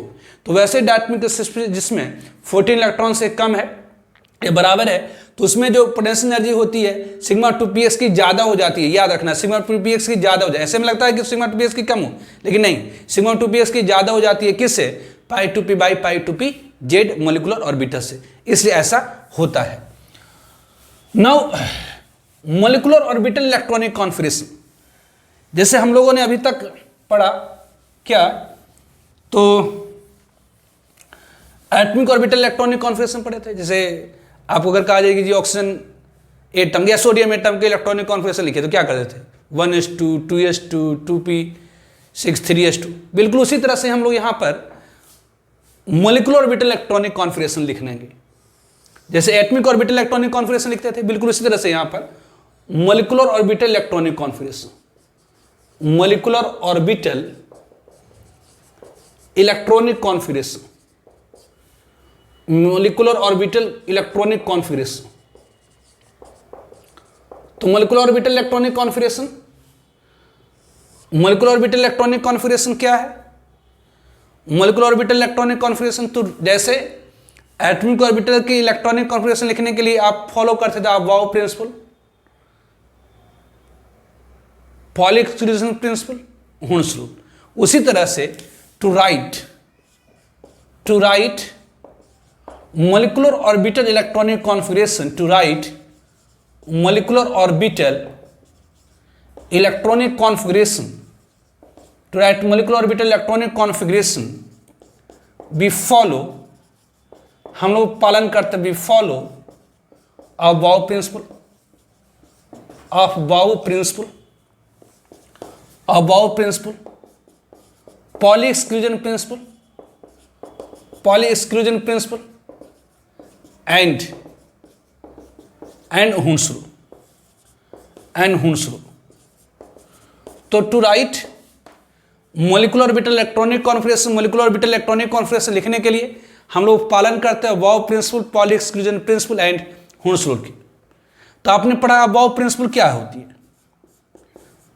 वैसे डायटमिक स्पेसिस जिसमें 14 इलेक्ट्रॉन से कम है या बराबर है तो उसमें जो पोटेंशियल एनर्जी होती है सिग्मा 2px की ज़्यादा हो जाती है। याद रखना, सिग्मा 2px की ज़्यादा हो जाए, ऐसे में लगता है कि सिग्मा 2px की कम हो, लेकिन नहीं, सिग्मा 2px की ज़्यादा हो जाती है किससे, पाई 2p by pi 2pz molecular orbital से, इसलिए ऐसा होता है। Now molecular orbital electronic configuration, जैसे हम लोगों ने अभी तक पढ़ा क्या, तो एटॉमिक ऑर्बिटल इलेक्ट्रॉनिक कॉन्फिगरेशन पढ़े थे। जैसे आपको अगर कहा जाएगी जी ऑक्सीजन एटम या सोडियम एटम के इलेक्ट्रॉनिक कॉन्फिगरेशन लिखे तो क्या करते थे, 1s2 2s2 2p6 3s2। बिल्कुल उसी तरह से हम लोग यहाँ पर मोलिकुलर ऑर्बिटल इलेक्ट्रॉनिक कॉन्फिगरेशन लिखेंगे। जैसे एटॉमिक ऑर्बिटल इलेक्ट्रॉनिक कॉन्फिगरेशन लिखते थे, बिल्कुल उसी तरह से यहाँ पर molecular orbital electronic configuration, molecular orbital electronic configuration, molecular orbital electronic configuration. तो molecular orbital electronic configuration, molecular orbital electronic configuration क्या है, मोलिकुलर ऑर्बिटल इलेक्ट्रॉनिक कॉन्फिगरेशन। तो जैसे एटॉमिक ऑर्बिटल की इलेक्ट्रॉनिक कॉन्फिगरेशन लिखने के लिए आप फॉलो करते थे वाउ principle, Pauli's exclusion principle, Hund's rule. उसी तरह से to write molecular orbital electronic configuration, to write molecular orbital electronic configuration, to write molecular orbital electronic configuration, we follow, हम लोग पालन करते, we follow a Bohr principle, of Bow principle, Pauli exclusion principle, and Hund's rule. तो to write molecular orbital electronic configuration लिखने के लिए हम लोग पालन करते हैं aufbau principle, Pauli exclusion principle and Hund's rule की। तो आपने पढ़ा अबाउ प्रिंसिपल क्या होती है।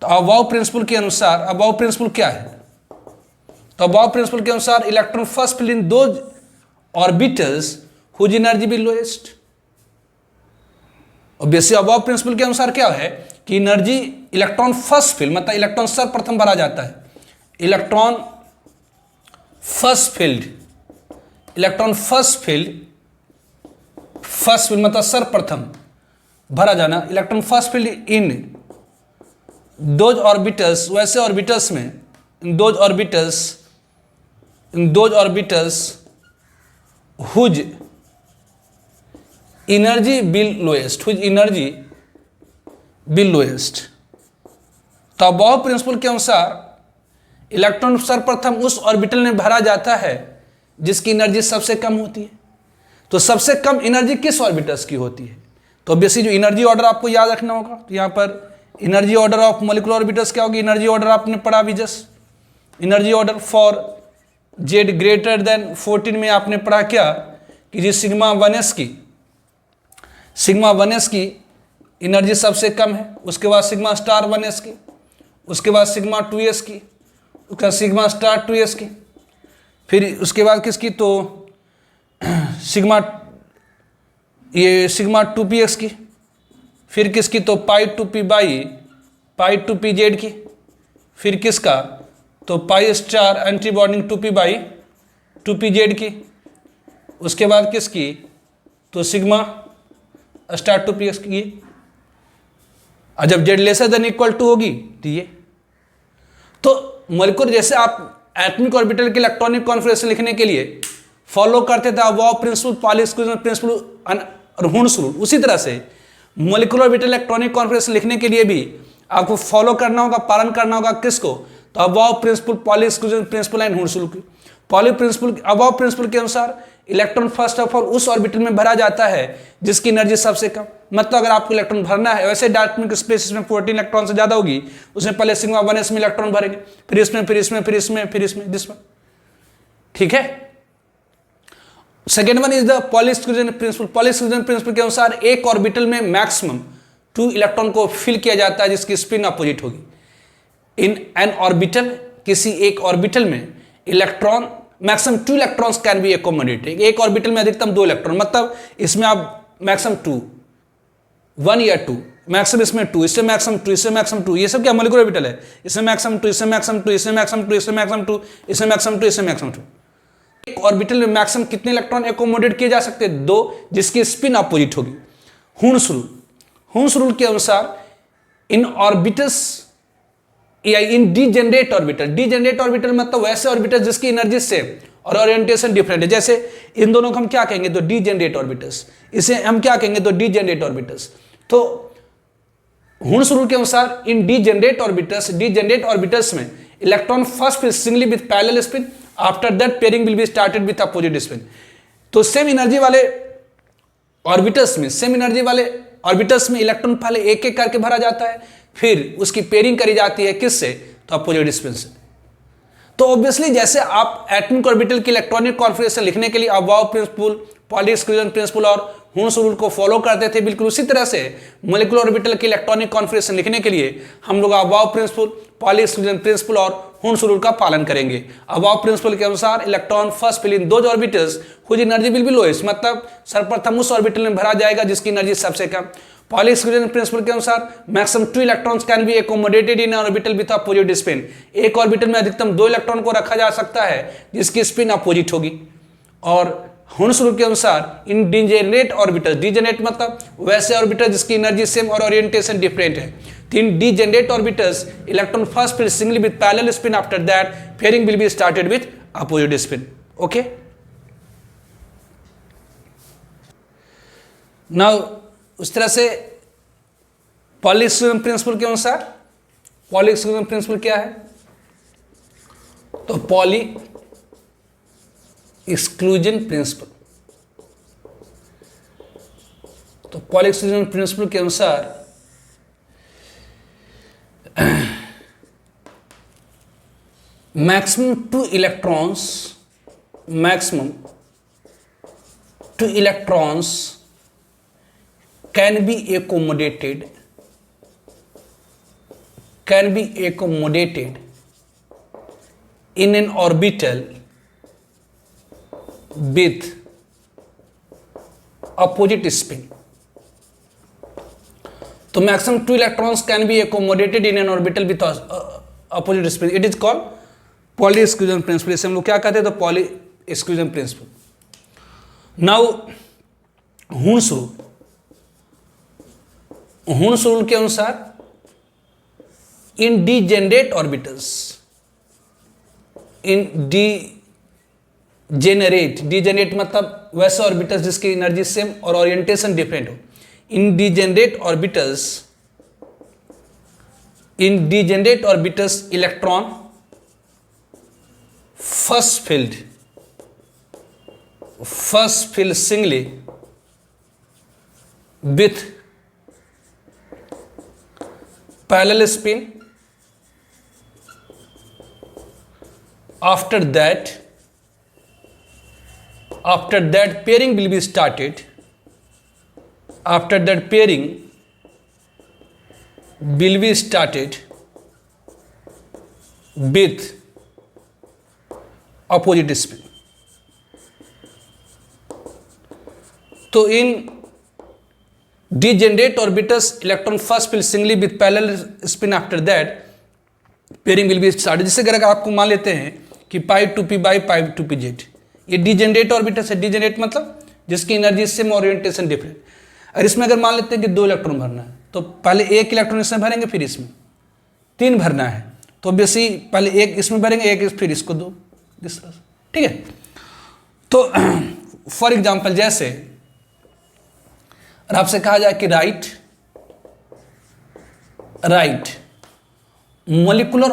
तो अबाउ प्रिंसिपल के अनुसार अबाउ प्रिंसिपल क्या है, तो अबाउ प्रिंसिपल के अनुसार electron first fill in those orbitals whose energy be lowest. Obviously aufbau principle के अनुसार क्या है कि एनर्जी इलेक्ट्रॉन फर्स्ट फिल मतलब इलेक्ट्रॉन सर्वप्रथम भरा जाता है। इलेक्ट्रॉन फर्स्ट फील्ड मतलब सर्वप्रथम भरा जाना। Electron first filled in those orbitals, वैसे ऑर्बिटल्स में in those orbitals whose energy will lowest. तो अबाउ प्रिंसिपल के अनुसार इलेक्ट्रॉन सर्वप्रथम उस ऑर्बिटल में भरा जाता है जिसकी एनर्जी सबसे कम होती है। तो सबसे कम एनर्जी किस ऑर्बिटल्स की होती है, तो ऑब्वियसली जो एनर्जी ऑर्डर आपको याद रखना होगा। तो यहाँ पर energy order of molecular orbitals क्या होगी, एनर्जी ऑर्डर आपने पढ़ा भी just. Energy order for Z greater than 14 में आपने पढ़ा क्या कि जी सिग्मा 1s की एनर्जी सबसे कम है, उसके बाद सिग्मा स्टार 1s की, उसके बाद सिग्मा 2s की, उसका सिग्मा स्टार 2s की, फिर उसके बाद किसकी, तो सिग्मा 2px की, फिर किसकी, तो पाई 2p जेड की, फिर किसका, तो pi star anti bonding 2p Z की, उसके बाद किसकी, तो सिग्मा स्टार 2px की। और जब Z lesser than equal to होगी तो ये, तो मॉलिक्यूलर जैसे आप एटॉमिक ऑर्बिटल के इलेक्ट्रॉनिक कॉन्फिगरेशन लिखने के लिए फॉलो करते थे aufbau principle, Pauli exclusion principle और हुंस रूल, उसी तरह से मॉलिक्यूलर ऑर्बिटल इलेक्ट्रॉनिक कॉन्फिगरेशन लिखने के लिए भी आपको फॉलो करना होगा, पालन करना होगा किसको, तो aufbau principle, Pauli exclusion principle and Hund's rule की। अबाउ प्रिंसिपल के अनुसार इलेक्ट्रॉन फर्स्ट ऑफ ऑल उस ऑर्बिटल में भरा जाता है जिसकी एनर्जी सबसे कम। मतलब अगर आपको इलेक्ट्रॉन भरना है वैसे डायटोमिक स्पेस में 14 इलेक्ट्रॉन से ज्यादा होगी, उसमें पहले सिग्मा 1s में इलेक्ट्रॉन भरेंगे, फिर इसमें, ठीक है। Second one is the poly exclusion principal. Pauli exclusion principal के अनुसार एक ऑर्बिटल में मैक्सिमम 2 इलेक्ट्रॉन को फिल किया जाता है जिसकी स्पिन अपोजिट होगी। इन एन ऑर्बिटल, किसी एक ऑर्बिटल में electron maximum 2 electrons can be accommodated. एक ऑर्बिटल में अधिकतम 2 इलेक्ट्रॉन, मतलब इसमें आप मैक्सिमम 2, 1 या 2, मैक्सिमम इसमें 2, इससे मैक्सिमम 2, इससे मैक्सिमम 2, ये सब क्या मॉलिक्यूलर ऑर्बिटल है, इसमें मैक्सिमम 2, इससे मैक्सिमम 2, इससे मैक्सिमम 2, इससे मैक्सिमम 2, इससे मैक्सिमम 2, इससे मैक्सिमम 2। एक ऑर्बिटल में मैक्सिमम कितने इलेक्ट्रॉन एकोमोडेट किए जा सकते हैं, 2, जिसकी स्पिन अपोजिट होगी। हुंस रूल के अनुसार इन ऑर्बिटल्स या इन डीजेनरेट ऑर्बिटल मतलब वैसे ऑर्बिटल जिसकी एनर्जी सेम और ओरिएंटेशन डिफरेंट है। जैसे इन दोनों को हम क्या कहेंगे, तो डीजेनरेट ऑर्बिटल्स, इसे हम क्या कहेंगे, तो डीजेनरेट ऑर्बिटल्स। तो हुंस रूल के अनुसार इन डीजेनरेट ऑर्बिटल्स में electron first fill singly with parallel spin, after that pairing will be started with opposite spin. तो सेम एनर्जी वाले ऑर्बिटल्स में इलेक्ट्रॉन पहले एक एक करके भरा जाता है, फिर उसकी पेयरिंग करी जाती है किससे, तो अपोजिट स्पिन से। तो ऑब्वियसली जैसे आप एटॉमिक ऑर्बिटल की इलेक्ट्रॉनिक कॉन्फिगरेशन लिखने के लिए aufbau principle, Pauli exclusion principle और हुंस रूल को फॉलो करते थे, बिल्कुल उसी तरह से मॉलिक्यूलर ऑर्बिटल की इलेक्ट्रॉनिक कॉन्फिगरेशन लिखने के लिए हम लोग aufbau principle, Pauli exclusion principle और हुंस रूल का पालन करेंगे। अबाउ प्रिंसिपल के अनुसार electron first fill in those orbitals whose energy will be lowest, मतलब सर्वप्रथम उस ऑर्बिटल में भरा जाएगा जिसकी एनर्जी सबसे कम। पॉली एक्सक्लूजन प्रिंसिपल के अनुसार maximum 2 electrons can be accommodated in orbital with opposite spin. एक ऑर्बिटल में अधिकतम 2 इलेक्ट्रॉन को रखा जा सकता है जिसकी स्पिन अपोजिट होगी। और हुंस रूल के अनुसार इन डीजेनरेट मतलब वैसे ऑर्बिटल जिसकी एनर्जी सेम और ओरिएंटेशन डिफरेंट है। In degenerate orbitals electron first fill singly with parallel spin, after that pairing will be started with opposite spin. Okay, now उस तरह से पॉली एक्सक्लूजन प्रिंसिपल के अनुसार पॉली एक्सक्लूजन प्रिंसिपल क्या है? तो पॉली एक्सक्लूजन प्रिंसिपल, तो पॉली एक्सक्लूजन प्रिंसिपल के अनुसार maximum two electrons can be accommodated in an orbital with opposite spin. तो maximum two electrons can be accommodated in an orbital with opposite spin. It is called poly exclusion principal. इसे हम लोग क्या कहते हैं? तो poly exclusion principal. Now Hund's rule के अनुसार इन डीजेनरेट ऑर्बिटल्स, डीजेनरेट मतलब वैसे ऑर्बिटल्स जिसकी एनर्जी सेम और ओरिएंटेशन डिफरेंट हो. In degenerate orbitals electron first filled singly with parallel spin. After that pairing will be started. After that pairing will be started with opposite spin. तो इन degenerate orbitals electron first fill singly with parallel spin. After that pairing will be started. जिससे अगर आपको मान लेते हैं कि pi two p by pi two p z, ये डिजेनरेट ऑर्बिटल्स है. डिजेनरेट मतलब जिसकी एनर्जी सेम ओरिएंटेशन डिफरेंट. और इसमें अगर मान लेते हैं कि 2 इलेक्ट्रॉन भरना है, तो पहले एक इलेक्ट्रॉन इसमें भरेंगे, फिर इसमें 3 भरना है, तो बेसी पहले एक इसमें भरेंगे, एक फिर इसको 2, इस तरह से. ठीक है. तो फॉर एग्जाम्पल जैसे आपसे कहा जाए कि write molecular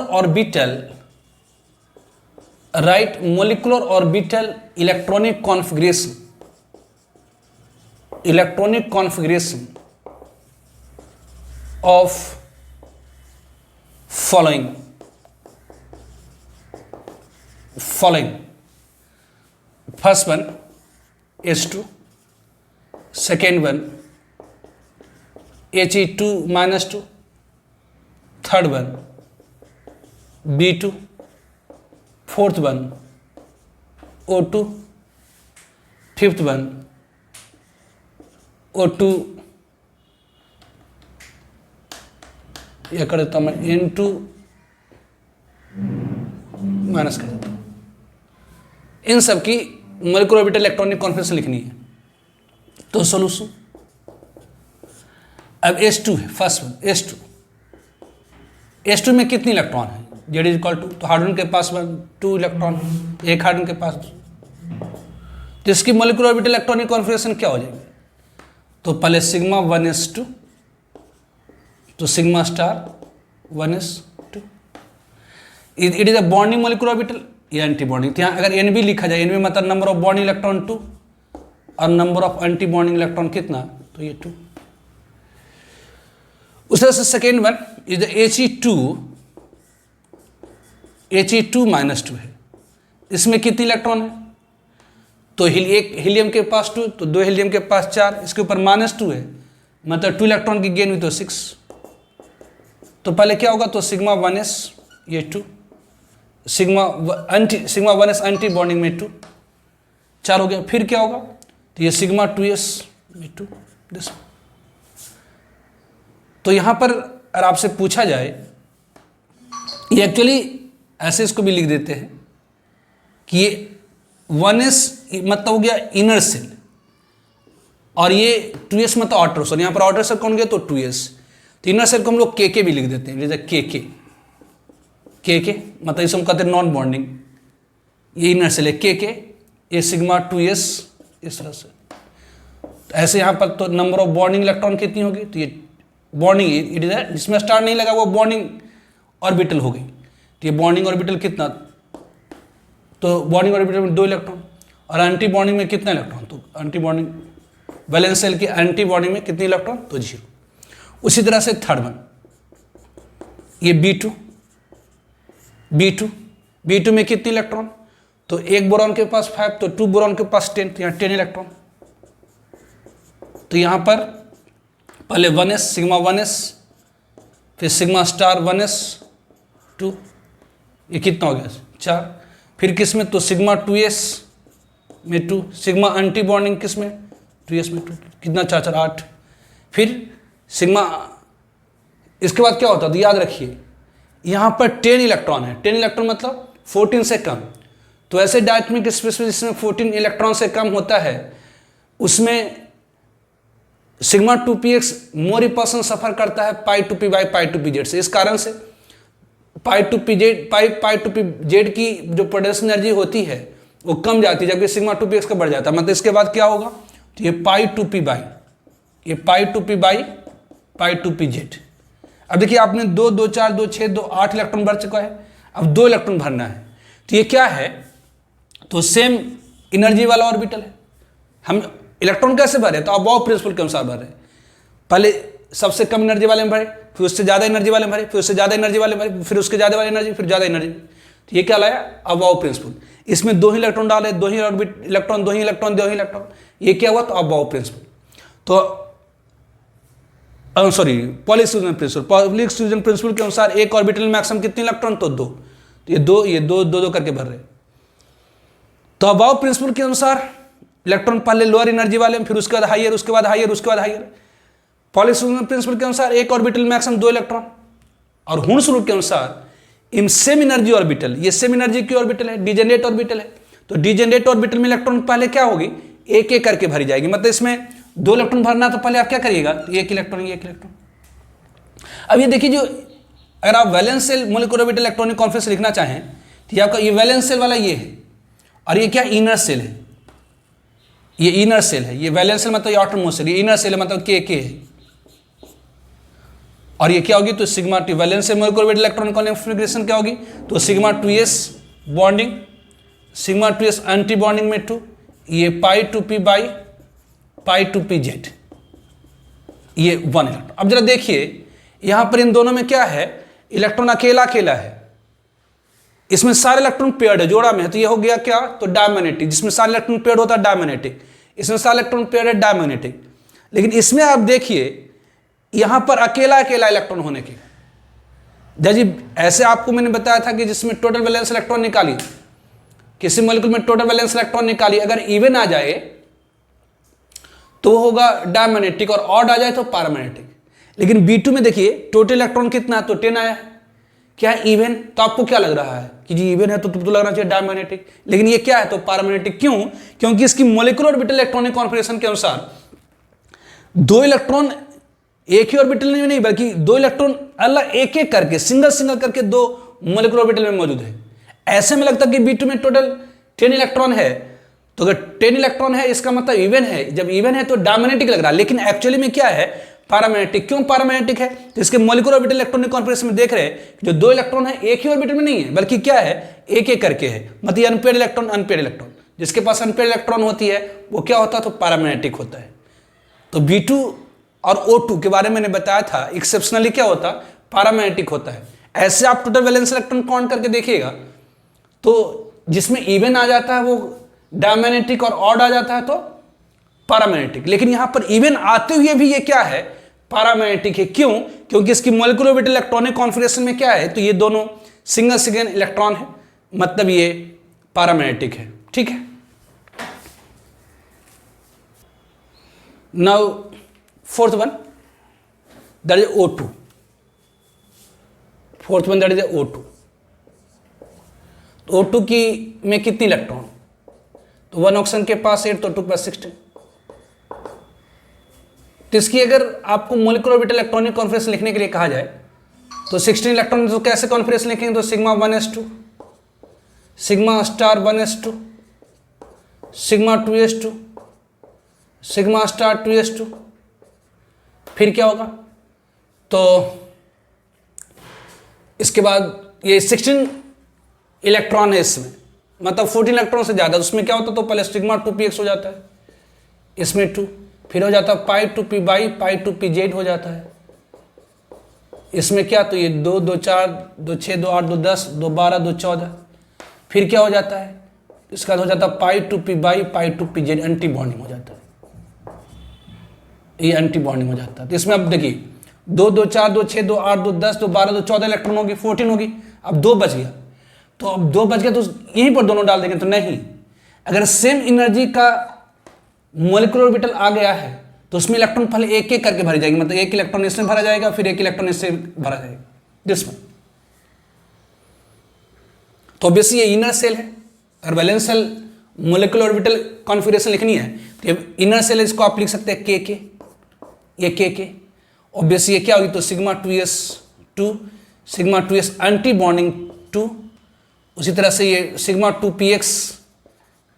orbital electronic configuration of following. First one H2, second one He2 minus 2, third one B2, fourth one O2, fifth one O2, यह कर देता हूँ मैं N2 माइनस कर देता हूँ. इन सब की मोलिकुलर ऑर्बिटल इलेक्ट्रॉनिक कॉन्फिगरेशन लिखनी है. तो सोल्यूशन अब H2 है. फर्स्ट वन H2 में कितनी इलेक्ट्रॉन है? Z इज इक्वल टू, तो हाइड्रोजन के पास 2 इलेक्ट्रॉन है, एक हाइड्रोजन के पास. तो इसकी मोलिकुलर ऑर्बिटल इलेक्ट्रॉनिक कॉन्फिगरेशन क्या हो जाएगी? तो पहले सिग्मा 1s2, तो sigma star 1s2. It is a bonding molecular orbital, ये एंटी बॉन्डिंग. तो यहाँ अगर एन बी लिखा जाए, एन बी मतलब नंबर ऑफ बॉन्डिंग इलेक्ट्रॉन 2 और number of anti bonding electron कितना? तो ये 2. उस तरह से second one is the He2 minus 2 है. इसमें कितनी इलेक्ट्रॉन है? तो एक हीलियम के पास 2, तो 2 हीलियम के पास 4, इसके ऊपर -2 है, मतलब 2 इलेक्ट्रॉन की गेन हुई तो 6. तो पहले क्या होगा? तो सिग्मा 1s ये 2, सिग्मा 1s एंटी बॉन्डिंग में 2, 4 हो गया. फिर क्या होगा? तो ये सिग्मा 2s ये 2 दिस. तो यहाँ पर अगर आपसे पूछा जाए, ये एक्चुअली ऐसे इसको भी लिख देते हैं कि ये 1s मतलब हो गया इनर सेल और ये 2s मतलब आउटर सेल. यहाँ पर आउटर सेल कौन गया? तो 2s. तो इनर सेल को हम लोग के भी लिख देते हैं, जैसे के मतलब इसे हम कहते हैं नॉन बॉन्डिंग. ये इनर सेल है के, ये सिग्मा 2s इस तरह से. तो ऐसे यहाँ पर तो नंबर ऑफ बॉन्डिंग इलेक्ट्रॉन कितनी होगी? तो ये बॉन्डिंग इट इज जिसमें स्टार नहीं लगा वो बॉन्डिंग ऑर्बिटल हो गई। तो ये बॉन्डिंग ऑर्बिटल कितना, तो बॉन्डिंग ऑर्बिटल में 2 इलेक्ट्रॉन, और एंटी बॉन्डिंग में कितना इलेक्ट्रॉन, तो एंटी बॉन्डिंग वैलेंस शेल की एंटी बॉन्डिंग में कितने इलेक्ट्रॉन, तो 0। उसी तरह से थर्ड वन, ये B2 में कितने इलेक्ट्रॉन, तो 1 बोरॉन के पास 5, तो 2 बोरॉन के पास 10, तो यहाँ 10 इलेक्ट्रॉन। तो यहाँ पर पहले 1s सिग्मा 1s, फिर सिग्मा स्टार 1s 2, ये कितना हो गया 4। फिर किस में, तो सिग्मा 2s में 2, सिग्मा एंटी बॉन्डिंग किस में 2s में 2, कितना 4 4 8। फिर सिग्मा, इसके बाद क्या होता है, तो याद रखिए यहाँ पर 10 इलेक्ट्रॉन है, 10 इलेक्ट्रॉन मतलब 14 से कम। तो ऐसे डायटोमिक स्पेस में जिसमें 14 इलेक्ट्रॉन से कम होता है उसमें सिग्मा 2px मोर रिपल्सन सफर करता है पाई 2p बाई पाई 2pz से। इस कारण से पाई 2pz की जो पोटेंशियल एनर्जी होती है वो कम जाती है, जबकि सिग्मा 2px का बढ़ जाता है। मतलब इसके बाद क्या होगा, तो ये पाई 2p बाई पाई 2pz। अब देखिए आपने 2 2 4 2 6 2 8 इलेक्ट्रॉन भर चुका है, अब 2 इलेक्ट्रॉन भरना है। तो ये क्या है, तो सेम एनर्जी वाला ऑर्बिटल है। हम इलेक्ट्रॉन कैसे भरे, तो अबॉव प्रिंसिपल के अनुसार भरे, पहले सबसे कम एनर्जी वाले में भरे, फिर उससे ज़्यादा एनर्जी वाले में भरे, फिर उससे ज़्यादा एनर्जी वाले में भरे, फिर उसके ज़्यादा वाली एनर्जी, फिर ज़्यादा एनर्जी। तो ये क्या लाया, अबॉव प्रिंसिपल। इसमें 2 ही इलेक्ट्रॉन डाले, 2 ही इलेक्ट्रॉन, 2 ही इलेक्ट्रॉन, 2 ही इलेक्ट्रॉन, ये क्या हुआ, तो अबॉव प्रिंसिपल। तो सॉरी पॉलीक्यूजन प्रिंसिपल के अनुसार एक ऑर्बिटल में मैक्सिमम कितने इलेक्ट्रॉन, तो 2। तो ये दो करके भर रहे। तो अबॉव प्रिंसिपल के अनुसार इलेक्ट्रॉन पहले लोअर एनर्जी वाले में, फिर उसके बाद हाइयर, उसके बाद हाइयर, उसके बाद हाइयर। पॉलीक्यूजन प्रिंसिपल के अनुसार एक ऑर्बिटल में मैक्सिमम 2 इलेक्ट्रॉन। और हुर्स रूल के अनुसार इन सेम एनर्जी ऑर्बिटल, ये सेम एनर्जी की ऑर्बिटल है, डिजेनरेट ऑर्बिटल है। तो डिजेनरेट ऑर्बिटल में इलेक्ट्रॉन पहले क्या होगी, एक एक करके भरी जाएगी। मतलब इसमें 2 इलेक्ट्रॉन भरना, तो पहले आप क्या करिएगा, तो 1 इलेक्ट्रॉन, 1 इलेक्ट्रॉन। अब ये देखिए, जो अगर आप valence shell molecular orbital electronic conference लिखना चाहें तो ये आपका ये वैलेंस शेल वाला ये है, और ये क्या इनर शेल है, ये इनर शेल है। ये वैलेंस शेल मतलब ये आउटरमोस्ट शेल, ये इनर शेल है मतलब के है। और ये क्या होगी, तो sigma 2 valence shell molecular orbital electronic configuration क्या होगी, तो sigma 2s bonding, sigma 2s anti bonding में 2, ये पाई 2p बाई पाई 2pz, ये 1 इलेक्ट्रॉन। अब जरा देखिए यहां पर इन दोनों में क्या है, इलेक्ट्रॉन अकेला अकेला है, इसमें सारे इलेक्ट्रॉन पेयर्ड है, जोड़ा में है। तो ये हो गया क्या, तो डायमैग्नेटिक, जिसमें सारे इलेक्ट्रॉन पेयर्ड होता है डायमैग्नेटिक, इसमें सारे इलेक्ट्रॉन पेयर्ड है डायमैग्नेटिक। लेकिन इसमें आप देखिए यहां पर अकेला अकेला इलेक्ट्रॉन होने के, जैसे ऐसे आपको मैंने बताया था कि जिसमें टोटल वैलेंस इलेक्ट्रॉन निकाली, किसी मॉलिक्यूल में टोटल वैलेंस इलेक्ट्रॉन निकाली, अगर इवन आ जाए तो वो होगा डायमैग्नेटिक, और ऑड आ जाए तो पैरामैग्नेटिक। लेकिन B2 में देखिए टोटल इलेक्ट्रॉन कितना, तो 10 आया है, क्या है इवन। तो आपको क्या लग रहा है कि जी इवन है तो लगना चाहिए डायमैग्नेटिक, लेकिन ये क्या है, तो पैरामैग्नेटिक। क्यों, क्योंकि इसकी मोलिकुलर ऑर्बिटल इलेक्ट्रॉनिक कॉन्फिगरेशन के अनुसार 2 इलेक्ट्रॉन एक ही ऑर्बिटल में नहीं, बल्कि 2 इलेक्ट्रॉन अलग एक एक करके, सिंगल करके 2 मोलिकुलर ऑर्बिटल में मौजूद है। ऐसे में लगता है कि B2 में टोटल 10 इलेक्ट्रॉन है, तो अगर 10 इलेक्ट्रॉन है इसका मतलब इवन है। जब इवन है तो डायमैग्नेटिक लग रहा है, लेकिन एक्चुअली में क्या है, पैरामैग्नेटिक। क्यों पैरामैग्नेटिक है, तो इसके मोलिकुलर ऑर्बिटल इलेक्ट्रॉनिक कॉन्फिगरेशन में देख रहे हैं जो 2 इलेक्ट्रॉन है एक ही ऑर्बिटल में नहीं है, बल्कि क्या है, एक एक करके है। मतलब अनपेयर्ड इलेक्ट्रॉन, जिसके पास अनपेयर्ड इलेक्ट्रॉन होती है वो क्या होता है, तो पैरामैग्नेटिक होता है। तो B2 और O2 के बारे में मैंने बताया था, एक्सेप्शनली क्या होता, पैरामैग्नेटिक होता है। ऐसे आप टोटल वैलेंस इलेक्ट्रॉन काउंट करके देखिएगा, तो जिसमें इवन आ जाता है वो डायमैग्नेटिक, और ऑड आ जाता है तो पैरामैग्नेटिक। लेकिन यहां पर इवन आते हुए भी ये क्या है, पैरामैग्नेटिक है। क्यों, क्योंकि इसकी मोलिकुलर ऑर्बिटल इलेक्ट्रॉनिक कॉन्फिगरेशन में क्या है, तो ये दोनों सिंगल इलेक्ट्रॉन है, मतलब ये पैरामैग्नेटिक है। ठीक है, now fourth one that is O2, fourth one that is O2। तो O2 की में कितनी इलेक्ट्रॉन, तो 1 ऑक्सीजन के पास 8, तो 2 + 16। तो इसकी अगर आपको मोलिकुलर ऑर्बिटल इलेक्ट्रॉनिक कॉन्फिगरेशन लिखने के लिए कहा जाए तो 16 इलेक्ट्रॉन, तो कैसे कॉन्फिगरेशन लिखेंगे, तो sigma 1s2, sigma star 1s2, sigma 2s2, sigma star 2s2। फिर क्या होगा, तो इसके बाद ये 16 इलेक्ट्रॉन है इसमें, मतलब 14 इलेक्ट्रॉन से ज़्यादा। उसमें क्या होता है, तो पहले सिग्मा 2px हो जाता है, इसमें 2, फिर हो जाता है पाई 2p बाई पाई 2pz हो जाता है। इसमें क्या, तो ये 2 2 4 2 6 2 8 2 10 2 12 2 14, फिर क्या हो जाता है, इसका हो जाता है पाई 2p by pi 2pz, anti bonding हो जाता है, ये एंटी बॉन्डिंग हो जाता है। तो इसमें अब देखिए 2 2 4 2 6 2 8 2 10 2 12 2 14 इलेक्ट्रॉन होगी, 14 होगी। अब 2 बच गया, तो अब 2 बच गया तो यहीं पर दोनों डाल देंगे, तो नहीं, अगर सेम एनर्जी का मॉलिक्यूलर ऑर्बिटल आ गया है तो उसमें इलेक्ट्रॉन पहले एक एक करके भरी जाएगी, मतलब एक इलेक्ट्रॉन इसमें भरा जाएगा, फिर एक इलेक्ट्रॉन इससे भरा जाएगा जिसमें। तो ऑब्वियसली ये इनर सेल है, और valence shell molecular orbital configuration लिखनी है तो इनर सेल इसको आप लिख सकते हैं के, ये के। ऑब्वियसली ये क्या होगी, तो sigma 2s2 sigma 2s anti bonding 2, उसी तरह से ये सिग्मा 2px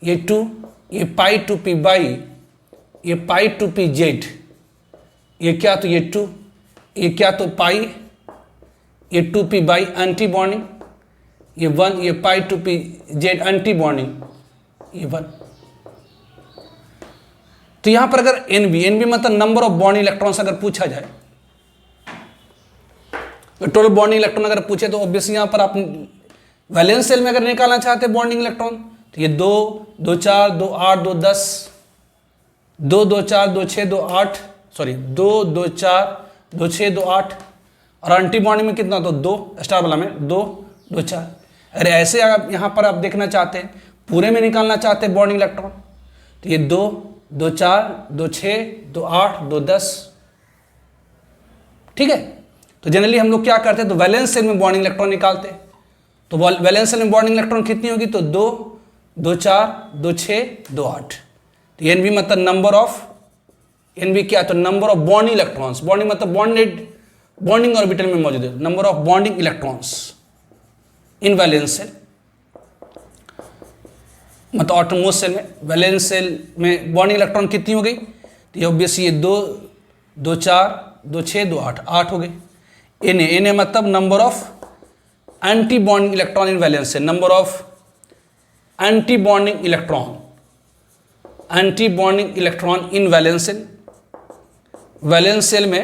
ये 2, ये पाई 2p बाई ये पाई 2pz, ये क्या, तो ये 2, ये क्या, तो पाई ये 2p बाई एंटी बॉन्डिंग ये 1, ये पाई 2pz एंटी बॉन्डिंग ये 1। तो यहां पर अगर NB मतलब नंबर ऑफ बॉन्ड इलेक्ट्रॉन्स अगर पूछा जाए, तो टोटल बॉन्डिंग इलेक्ट्रॉन अगर पूछे तो ऑब्वियसली यहां पर आप वैलेंस सेल में अगर निकालना चाहते हैं बॉन्डिंग इलेक्ट्रॉन, तो ये 2 2 4 2 8 2 10 2 2 4 2 6 2 8 सॉरी 2 2 4 2 6 2 8, और एंटी बॉन्डिंग में कितना, तो 2 स्टार वाला में 2 2 4। अरे ऐसे आप यहाँ पर आप देखना चाहते हैं, पूरे में निकालना चाहते हैं बॉन्डिंग इलेक्ट्रॉन, तो ये 2 2 4 2 6 2 8 2 10, ठीक है। तो जनरली हम लोग क्या करते हैं, तो वैलेंस सेल में बॉन्डिंग इलेक्ट्रॉन निकालते हैं, तो वैलेंस सेल में बॉन्डिंग इलेक्ट्रॉन कितनी होगी, तो 2 2 4 2 6 2 8। तो NB मतलब नंबर ऑफ, NB क्या, तो number of bonding electrons, bonding मतलब बॉन्डिंग ऑर्बिटल में मौजूद है, number of bonding electrons in valence shell, मतलब ऑटोमोस्ट सेल में। वैलेंस सेल में बॉन्डिंग इलेक्ट्रॉन कितनी हो गई, तो ये ऑब्वियसली ये 2 2 4 2 6 2 8 8 हो गई। Na मतलब number of anti bonding electron in valence shell, number of anti bonding electron in valence shell. Valence shell में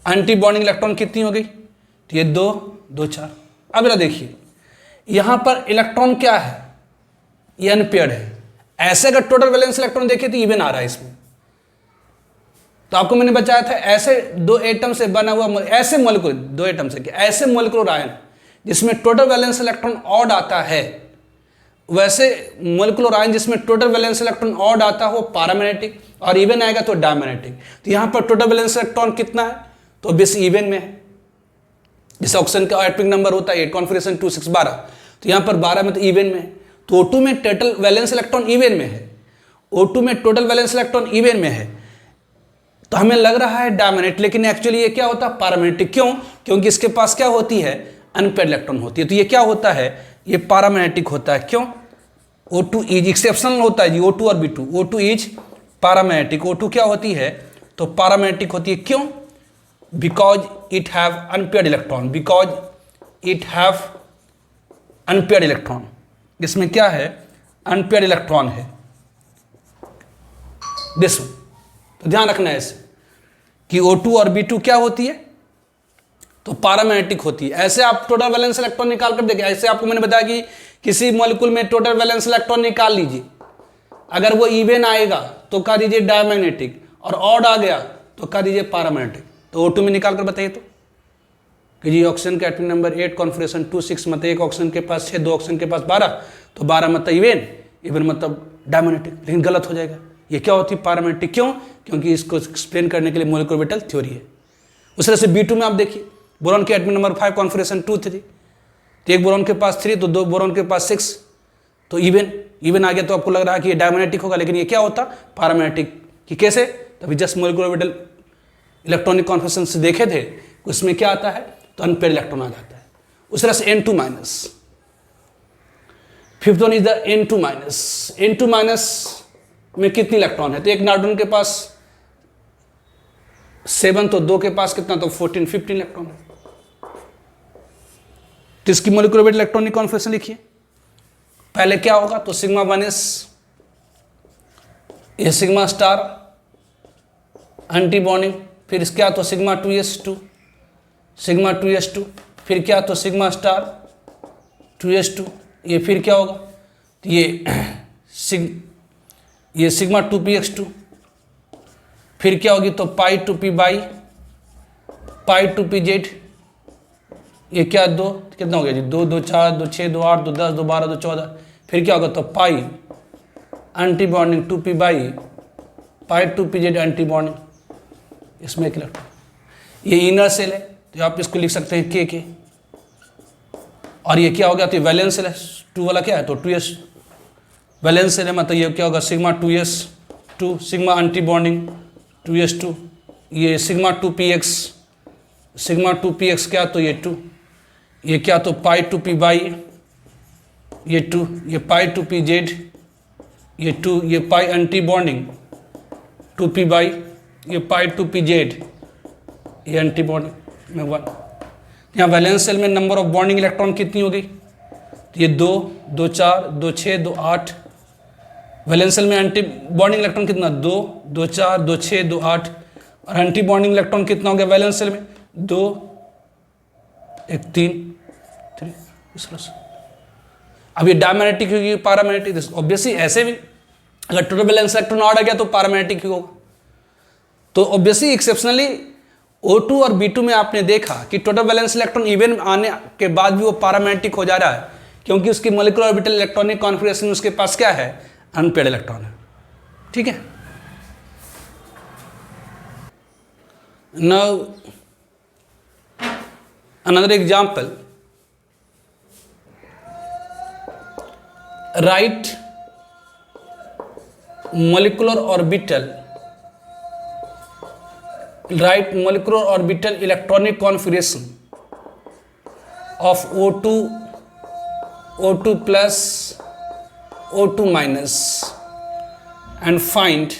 एंटी बॉन्डिंग इलेक्ट्रॉन कितनी हो गई, तो ये 2 2 4। अब जरा देखिए यहां पर इलेक्ट्रॉन क्या है, ये अनपेयर्ड है। ऐसे अगर टोटल वैलेंस इलेक्ट्रॉन देखिए तो इवन आ रहा है इसमें, तो आपको मैंने बताया था ऐसे 2 एटम से बना हुआ, ऐसे मॉलिक्यूल 2 एटम से ऐसे मॉलिक्यूलर आयन जिसमें टोटल वैलेंस इलेक्ट्रॉन ऑड आता है, वैसे मॉलिक्यूलर आयन जिसमें टोटल वैलेंस इलेक्ट्रॉन ऑड आता हो पारामैग्नेटिक, और इवन आएगा तो डायमैग्नेटिक। तो यहाँ पर टोटल वैलेंस इलेक्ट्रॉन कितना है, तो ऑब्वियसली इवन में है, जैसे ऑक्सीजन का एटॉमिक नंबर होता है 8 कॉन्फिगरेशन 2 6 12, तो यहाँ पर 12 में तो इवन में है। तो O2 में टोटल वैलेंस इलेक्ट्रॉन इवन में है, O2 में टोटल वैलेंस इलेक्ट्रॉन इवन में है, तो हमें लग रहा है डायमैग्नेटिक, लेकिन एक्चुअली ये क्या होता है, पारामैग्नेटिक। क्यों, क्योंकि इसके पास क्या होती है, अनपेयर्ड इलेक्ट्रॉन होती है, तो ये क्या होता है, ये पारामैग्नेटिक होता है। क्यों, O2 इज एक्सेप्शनल होता है जी, O2 और B2, O2 इज पारामैग्नेटिक। O2 क्या होती है, तो पारामैग्नेटिक होती है। क्यों, because it have unpaired electron, because it have unpaired electron, इसमें क्या है, अनपेयर्ड इलेक्ट्रॉन है दिस। तो ध्यान रखना है इसे कि O2 और B2 क्या होती है, तो पारामैग्नेटिक होती है। ऐसे आप टोटल वैलेंस इलेक्ट्रॉन निकाल कर देखिए, ऐसे आपको मैंने बताया कि किसी मॉलिक्यूल में टोटल वैलेंस इलेक्ट्रॉन निकाल लीजिए, अगर वो इवन आएगा तो कह दीजिए डायमैग्नेटिक, और ऑड आ गया तो कह दीजिए पारामैग्नेटिक। तो O2 में निकाल कर बताइए तो कि जी ऑक्सीजन का एटॉमिक नंबर 8 कॉन्फिगरेशन 2 6, मतलब एक ऑक्सीजन के पास 6, 2 ऑक्सीजन के पास 12, तो 12 मतलब इवन मतलब डायमैग्नेटिक, लेकिन गलत हो जाएगा। ये क्या होती है, पारामैग्नेटिक। क्यों, क्योंकि इसको एक्सप्लेन करने के लिए मॉलिक्यूलर ऑर्बिटल थ्योरी है। उस तरह से B2 में आप देखिए बोरॉन के एटॉमिक नंबर 5 कॉन्फिगरेशन 2 3, तो एक बोरॉन के पास 3 तो 2 बोरॉन के पास 6, तो इवन आ गया, तो आपको लग रहा है कि ये डायमैग्नेटिक होगा, लेकिन ये क्या होता, पारामैग्नेटिक। कि कैसे, तभी just molecular orbital electronic configuration से देखे थे, उसमें क्या आता है, तो अनपेयर्ड इलेक्ट्रॉन आ जाता है। उस तरह से N2-, fifth one is the N2-। N2- में कितनी इलेक्ट्रॉन है, तो एक नार्डन के पास 7 तो 2 के पास कितना, तो 14 15 इलेक्ट्रॉन है। तो इसकी मोलिकुलर ऑर्बिटल इलेक्ट्रॉनिक कॉन्फिगरेशन लिखिए। पहले क्या होगा, तो सिग्मा 1s ये सिग्मा स्टार एंटी बॉन्डिंग, फिर क्या, तो सिग्मा 2s2 सिग्मा 2s2, फिर क्या, तो सिग्मा स्टार 2s2, ये फिर क्या होगा, तो ये सिग्मा 2px2, फिर क्या होगी, तो पाई 2p बाई पाई 2pz, ये क्या, दो कितना हो गया जी, 2 2 4 2 6 2 8 2 10 2 12 2 14, फिर क्या होगा, तो pi anti bonding 2p by pi 2pz anti bonding, इसमें एक इलेक्ट्रॉन, ये इनर सेल है तो आप इसको लिख सकते हैं के, और ये क्या हो गया, तो वैलेंस सेल है, 2 वाला क्या है, तो 2s वैलेंस सेल है, मतलब ये क्या होगा, sigma 2s2 sigma anti bonding 2s2, ये सिग्मा 2px सिग्मा 2px क्या, तो ये 2, ये क्या, तो पाई 2p बाई ये 2, ये पाई 2pz ये 2, ये pi anti bonding 2p by ये पाई 2pz ये एंटी बॉन्डिंग में 1। यहाँ वैलेंस सेल में नंबर ऑफ बॉन्डिंग इलेक्ट्रॉन कितनी हो गई, तो ये 2 2 4 2 6 2 8, वैलेंस सेल में एंटी बॉन्डिंग इलेक्ट्रॉन कितना, 2 2 4 2 6 2 8, और एंटी बॉन्डिंग इलेक्ट्रॉन कितना हो गया वैलेंस सेल में, 2 1 3 इस तरह से। अब ये डायमैग्नेटिक होगी पैरामैग्नेटिक, ऑब्वियसली ऐसे भी अगर टोटल वैलेंस इलेक्ट्रॉन ऑड आ गया तो पैरामैग्नेटिक ही होगा। तो ऑब्वियसली एक्सेप्शनली O2 और B2 में आपने देखा कि टोटल वैलेंस इलेक्ट्रॉन इवन आने के बाद भी वो पैरामैग्नेटिक हो जा रहा है, क्योंकि उसकी मोलिकुलर ऑर्बिटल इलेक्ट्रॉनिक कॉन्फिगरेशन उसके पास क्या है, अनपेयर्ड इलेक्ट्रॉन है। ठीक है, now another example, write molecular orbital electronic configuration of O2 plus O2 minus and find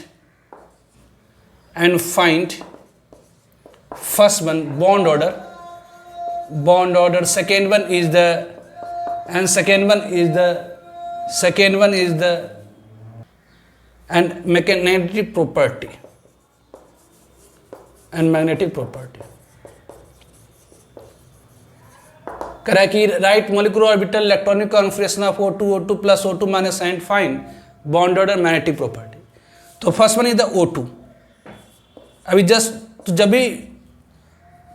first one bond order, second one is the and magnetic property कह रहा है कि write molecular orbital electronic configuration of O2 plus O2 minus and find bond order magnetic property. तो first one is the O2। अभी जस्ट जब भी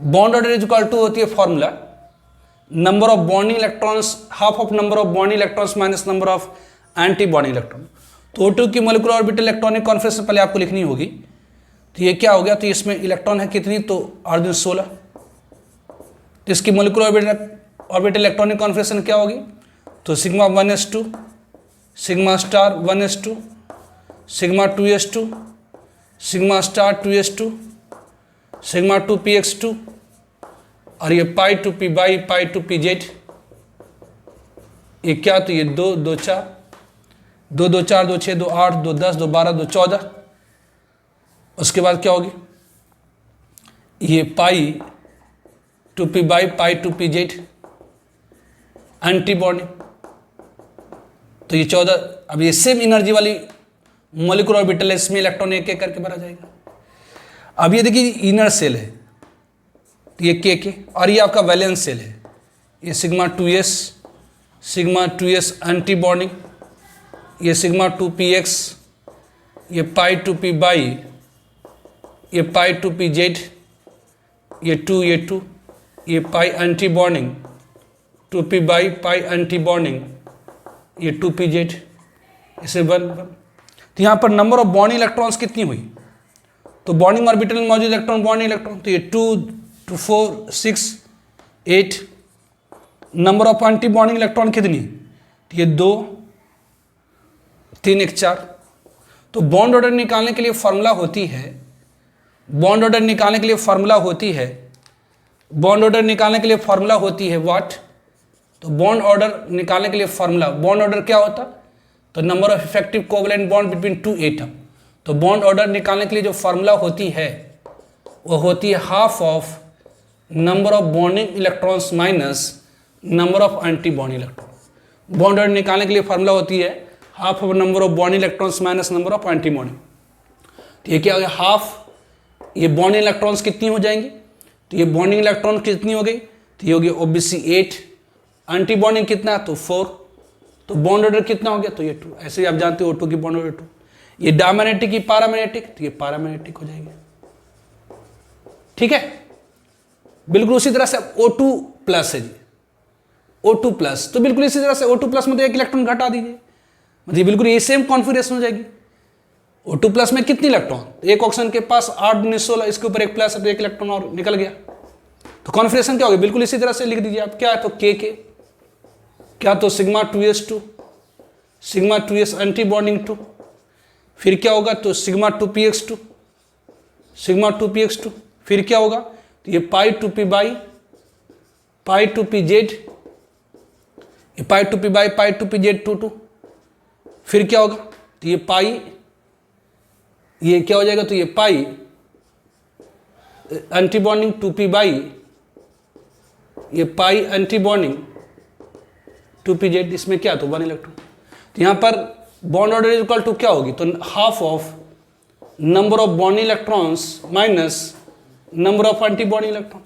bond order is equal to होती है formula number of bonding electrons, half of number of bonding electrons minus number of anti bonding electron. तो O2 की मोलिकुलर ऑर्बिटल इलेक्ट्रॉनिक कॉन्फिगरेशन पहले आपको लिखनी होगी। तो ये क्या हो गया, तो इसमें इलेक्ट्रॉन है कितनी, तो अर्धन 16। तो इसकी मोलिकुलर ऑर्बिटल इलेक्ट्रॉनिक कॉन्फिगरेशन क्या होगी, तो sigma 1s2 sigma star 1s2 sigma 2s2 sigma star 2s2 sigma 2px2 और ये पाई 2p बाई पाई 2pz। ये क्या, तो ये 2 2 4 2 2 4 2 6 2 8 2 10 2 12 2 14। उसके बाद क्या होगी, ये पाई 2p by pi 2pz anti bonding. तो ये 14। अब ये सेम एनर्जी वाली मोलिकुलर ऑर्बिटल है, इसमें इलेक्ट्रॉन एक एक करके भरा जाएगा। अब ये देखिए इनर सेल है, तो ये के और ये आपका वैलेंस सेल है, ये सिग्मा 2s एंटी बॉन्डिंग, ये सिग्मा 2px, ये पाई 2p बाई ये पाई 2pz, ये 2 ये pi anti bonding 2p by pi anti bonding ये 2pz, इसे 1 1। तो यहाँ पर नंबर ऑफ बॉन्डिंग इलेक्ट्रॉन्स कितनी हुई, तो बॉन्डिंग ऑर्बिटल में मौजूद इलेक्ट्रॉन बॉन्डिंग इलेक्ट्रॉन, तो ये 2 4 6 8। Number of anti bonding electron कितनी, तो ये 2 3 1 4। तो बॉन्ड ऑर्डर निकालने के लिए फॉर्मूला होती है, बॉन्ड ऑर्डर निकालने के लिए फॉर्मूला होती है व्हाट, तो बॉन्ड ऑर्डर निकालने के लिए फॉर्मूला, बॉन्ड ऑर्डर क्या होता, तो number of effective covalent bond between 2 atom. तो बॉन्ड ऑर्डर निकालने के लिए जो फॉर्मूला होती है वो होती है half of number of bonding electrons minus number of anti bond electron. Bond order निकालने के लिए फॉर्मूला होती है half of number of bond electrons minus number of anti bonding. तो ये क्या हो गया, हाफ, ये बॉन्डिंग इलेक्ट्रॉन्स कितनी हो जाएंगी, तो ये बॉन्डिंग इलेक्ट्रॉन कितनी हो गई, तो ये हो गया ओबीसी 8, एंटी बॉन्डिंग कितना, तो 4, तो बॉन्ड ऑर्डर कितना हो गया, तो ये 2। ऐसे ही आप जानते हो O2 की बॉन्ड ऑर्डर 2। ये डायमैग्नेटिक की पैरामैग्नेटिक, तो ये पैरामैग्नेटिक हो जाएगी। ठीक है, बिल्कुल उसी तरह से O2 प्लस है जी, O2 प्लस, तो बिल्कुल इसी तरह से O2 प्लस में तो एक इलेक्ट्रॉन घटा दीजिए, मतलब बिल्कुल ये सेम कॉन्फिगरेशन हो जाएगी। O2 प्लस में कितनी इलेक्ट्रॉन, एक ऑक्सीजन के पास 8 19 16, इसके ऊपर एक प्लस है तो एक इलेक्ट्रॉन और निकल गया। तो कॉन्फिगरेशन क्या होगी, बिल्कुल इसी तरह से लिख दीजिए आप। क्या है, तो के क्या, तो sigma 2s2, sigma 2s anti bonding 2, फिर क्या होगा, तो सिग्मा 2px2, सिग्मा 2px2, फिर क्या होगा, तो ये पाई 2p बाई पाई 2pz, ये पाई 2p बाई पाई 2pz 2, फिर क्या होगा, तो ये पाई, ये क्या हो जाएगा, तो ये pi anti bonding 2p by, ये पाई एंटी बॉन्डिंग 2pz, इसमें क्या, तो 1 इलेक्ट्रॉन। तो यहाँ पर बॉन्ड ऑर्डर इक्वल टू क्या होगी, तो half of number of bonding electrons minus number of anti bonding electron.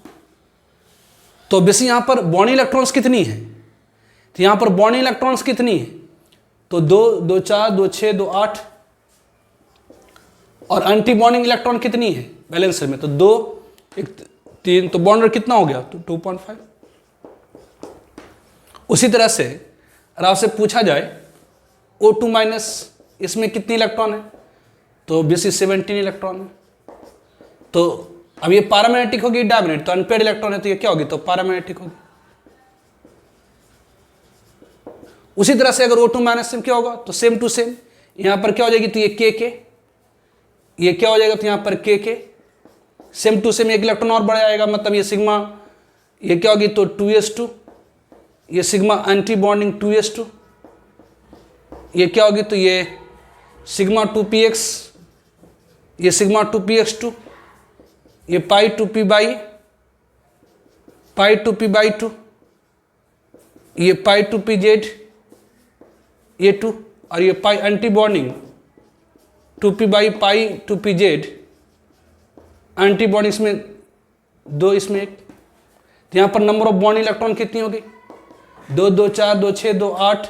तो बेसिक यहाँ पर बॉन्डिंग इलेक्ट्रॉन्स कितनी है, तो यहाँ पर बॉन्डिंग इलेक्ट्रॉन्स कितनी है, तो 2 2 4 2 6 2 8, और एंटी बॉन्डिंग इलेक्ट्रॉन कितनी है बैलेंसर में, तो 2 1 3, तो बॉन्ड कितना हो गया, तो 2.5। उसी तरह से अगर आपसे पूछा जाए O2 माइनस, इसमें कितनी इलेक्ट्रॉन है, तो बेसिक 17 इलेक्ट्रॉन है। तो अब ये पैरामैग्नेटिक होगी डायमैग्नेटिक, तो अनपेयर्ड इलेक्ट्रॉन है तो ये क्या होगी, तो पैरामैग्नेटिक होगी। उसी तरह से अगर O2 माइनस से क्या होगा, तो सेम टू सेम यहां पर क्या हो जाएगी, तो ये के ये क्या हो जाएगा, तो यहां पर के सेम टू सेम एक इलेक्ट्रॉन और बढ़ जाएगा, मतलब ये सिग्मा, ये क्या होगी, तो 2s2, ये सिग्मा एंटी बॉन्डिंग 2s2, ये क्या होगी, तो ये सिग्मा 2px, ये सिग्मा 2px2, ये पाई 2p by pi 2p by 2, ये पाई 2pz, ये 2, और ये pi anti bonding 2p by pi 2pz anti bonding, इसमें 2 इसमें 1। तो यहाँ पर नंबर ऑफ बॉन्ड इलेक्ट्रॉन कितनी होगी, 2 2 4 2 6 2 8,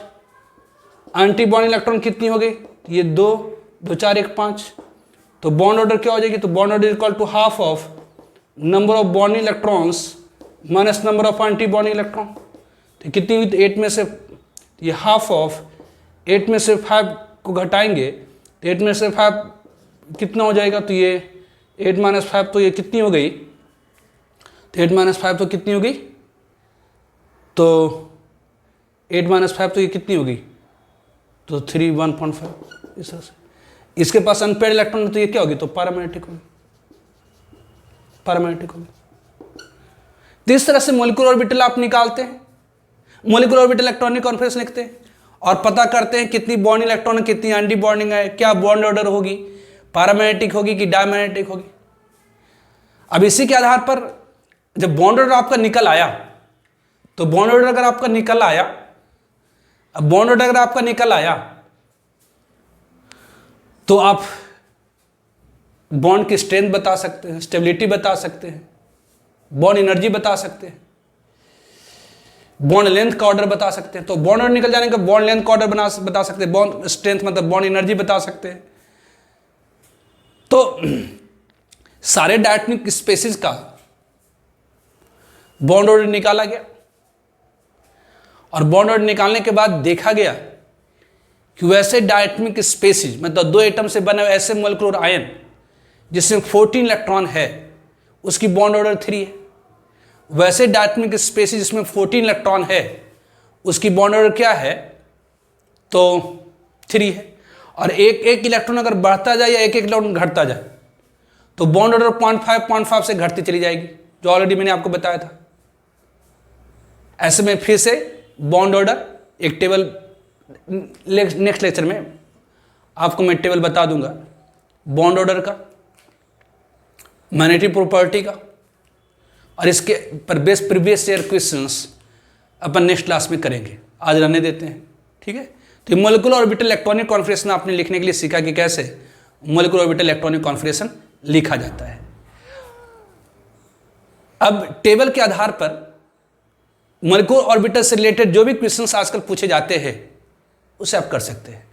एंटी बॉन्ड इलेक्ट्रॉन कितनी हो गई, ये 2 2 4 1 5। तो बॉन्ड ऑर्डर क्या हो जाएगी, तो bond order equal to half of number of bond electrons minus number of anti bond electron. तो कितनी हुई, तो 8 में से, ये हाफ ऑफ 8 में से 5 को घटाएंगे, तो 8 में से 5 कितना हो जाएगा, तो ये 8 माइनस 5, तो ये कितनी हो गई, तो 8 माइनस 5 तो कितनी हो गई, तो 8 माइनस 5 तो ये कितनी होगी, तो 3 1.5 इस तरह से। इसके पास अनपेयर्ड इलेक्ट्रॉन है तो ये क्या होगी, तो पैरामैग्नेटिक होगी, पैरामैग्नेटिक होगी। तो इस तरह से मॉलिक्यूलर ऑर्बिटल आप निकालते हैं, मॉलिक्यूलर ऑर्बिटल इलेक्ट्रॉनिक कॉन्फ्रेंस लिखते हैं और पता करते हैं कितनी बॉन्ड इलेक्ट्रॉन है, कितनी एंटी बॉन्डिंग है, क्या बॉन्ड ऑर्डर होगी, पैरामैग्नेटिक होगी कि डायमैग्नेटिक होगी। अब इसी के आधार पर जब बॉन्ड ऑर्डर आपका निकल आया, तो बॉन्ड ऑर्डर अगर आपका निकल आया, अब बॉन्ड ऑर्डर अगर आपका निकल आया तो आप बॉन्ड की स्ट्रेंथ बता सकते हैं, स्टेबिलिटी बता सकते हैं, बॉन्ड एनर्जी बता सकते हैं, बॉन्ड लेंथ का ऑर्डर बता सकते हैं। तो बॉन्ड ऑर्डर निकल जाने का बॉन्ड लेंथ का ऑर्डर बता सकते हैं, बॉन्ड स्ट्रेंथ मतलब बॉन्ड एनर्जी बता सकते हैं। तो सारे डायटोनिक स्पेसिस का बॉन्ड ऑर्डर निकाला गया और बॉन्ड ऑर्डर निकालने के बाद देखा गया कि वैसे डायटोनिक स्पेसिस मतलब 2 एटम से बने हुए ऐसे मोलिकुलर आयन जिसमें 14 इलेक्ट्रॉन है उसकी बॉन्ड ऑर्डर 3 है। वैसे डायटोनिक स्पेसिस जिसमें 14 इलेक्ट्रॉन है उसकी बॉन्ड ऑर्डर क्या है, तो 3 है। और एक इलेक्ट्रॉन अगर बढ़ता जाए या एक इलेक्ट्रॉन घटता जाए तो बॉन्ड ऑर्डर 0.5 से घटती चली जाएगी, जो ऑलरेडी मैंने आपको बताया था। ऐसे में फिर से बॉन्ड ऑर्डर एक टेबल नेक्स्ट लेक्चर में आपको मैं टेबल बता दूंगा बॉन्ड ऑर्डर का। मैग्नेटिक प्रॉपर्टी का, और इसके पर बेस प्रीवियस ईयर क्वेश्चंस अपन नेक्स्ट क्लास में करेंगे। आज रहने देते हैं, ठीक है। तो मॉलिक्यूलर ऑर्बिटल इलेक्ट्रॉनिक कॉन्फिगरेशन आपने लिखने के लिए सीखा कि कैसे मॉलिक्यूलर ऑर्बिटल इलेक्ट्रॉनिक कॉन्फिगरेशन लिखा जाता है। अब टेबल के आधार पर मॉलिक्यूलर ऑर्बिटल से रिलेटेड जो भी क्वेश्चंस आजकल पूछे जाते हैं उसे आप कर सकते हैं।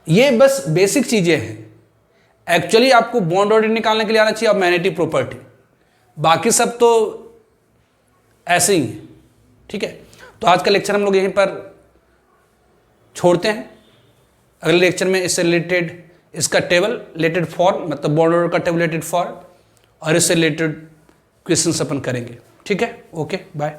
ये बस बेसिक चीजें हैं। एक्चुअली आपको बॉन्ड ऑर्डर निकालने के लिए आना चाहिए और मैग्नेटिक प्रॉपर्टी, बाकी सब तो ऐसे ही है, ठीक है। तो आज का लेक्चर हम लोग यहीं पर छोड़ते हैं। अगले लेक्चर में इससे रिलेटेड इसका टेबल रिलेटेड फॉर्म, मतलब बॉन्ड ऑर्डर का टेबल रिलेटेड फॉर्म और इससे रिलेटेड क्वेश्चंस अपन करेंगे, ठीक है। Okay, bye.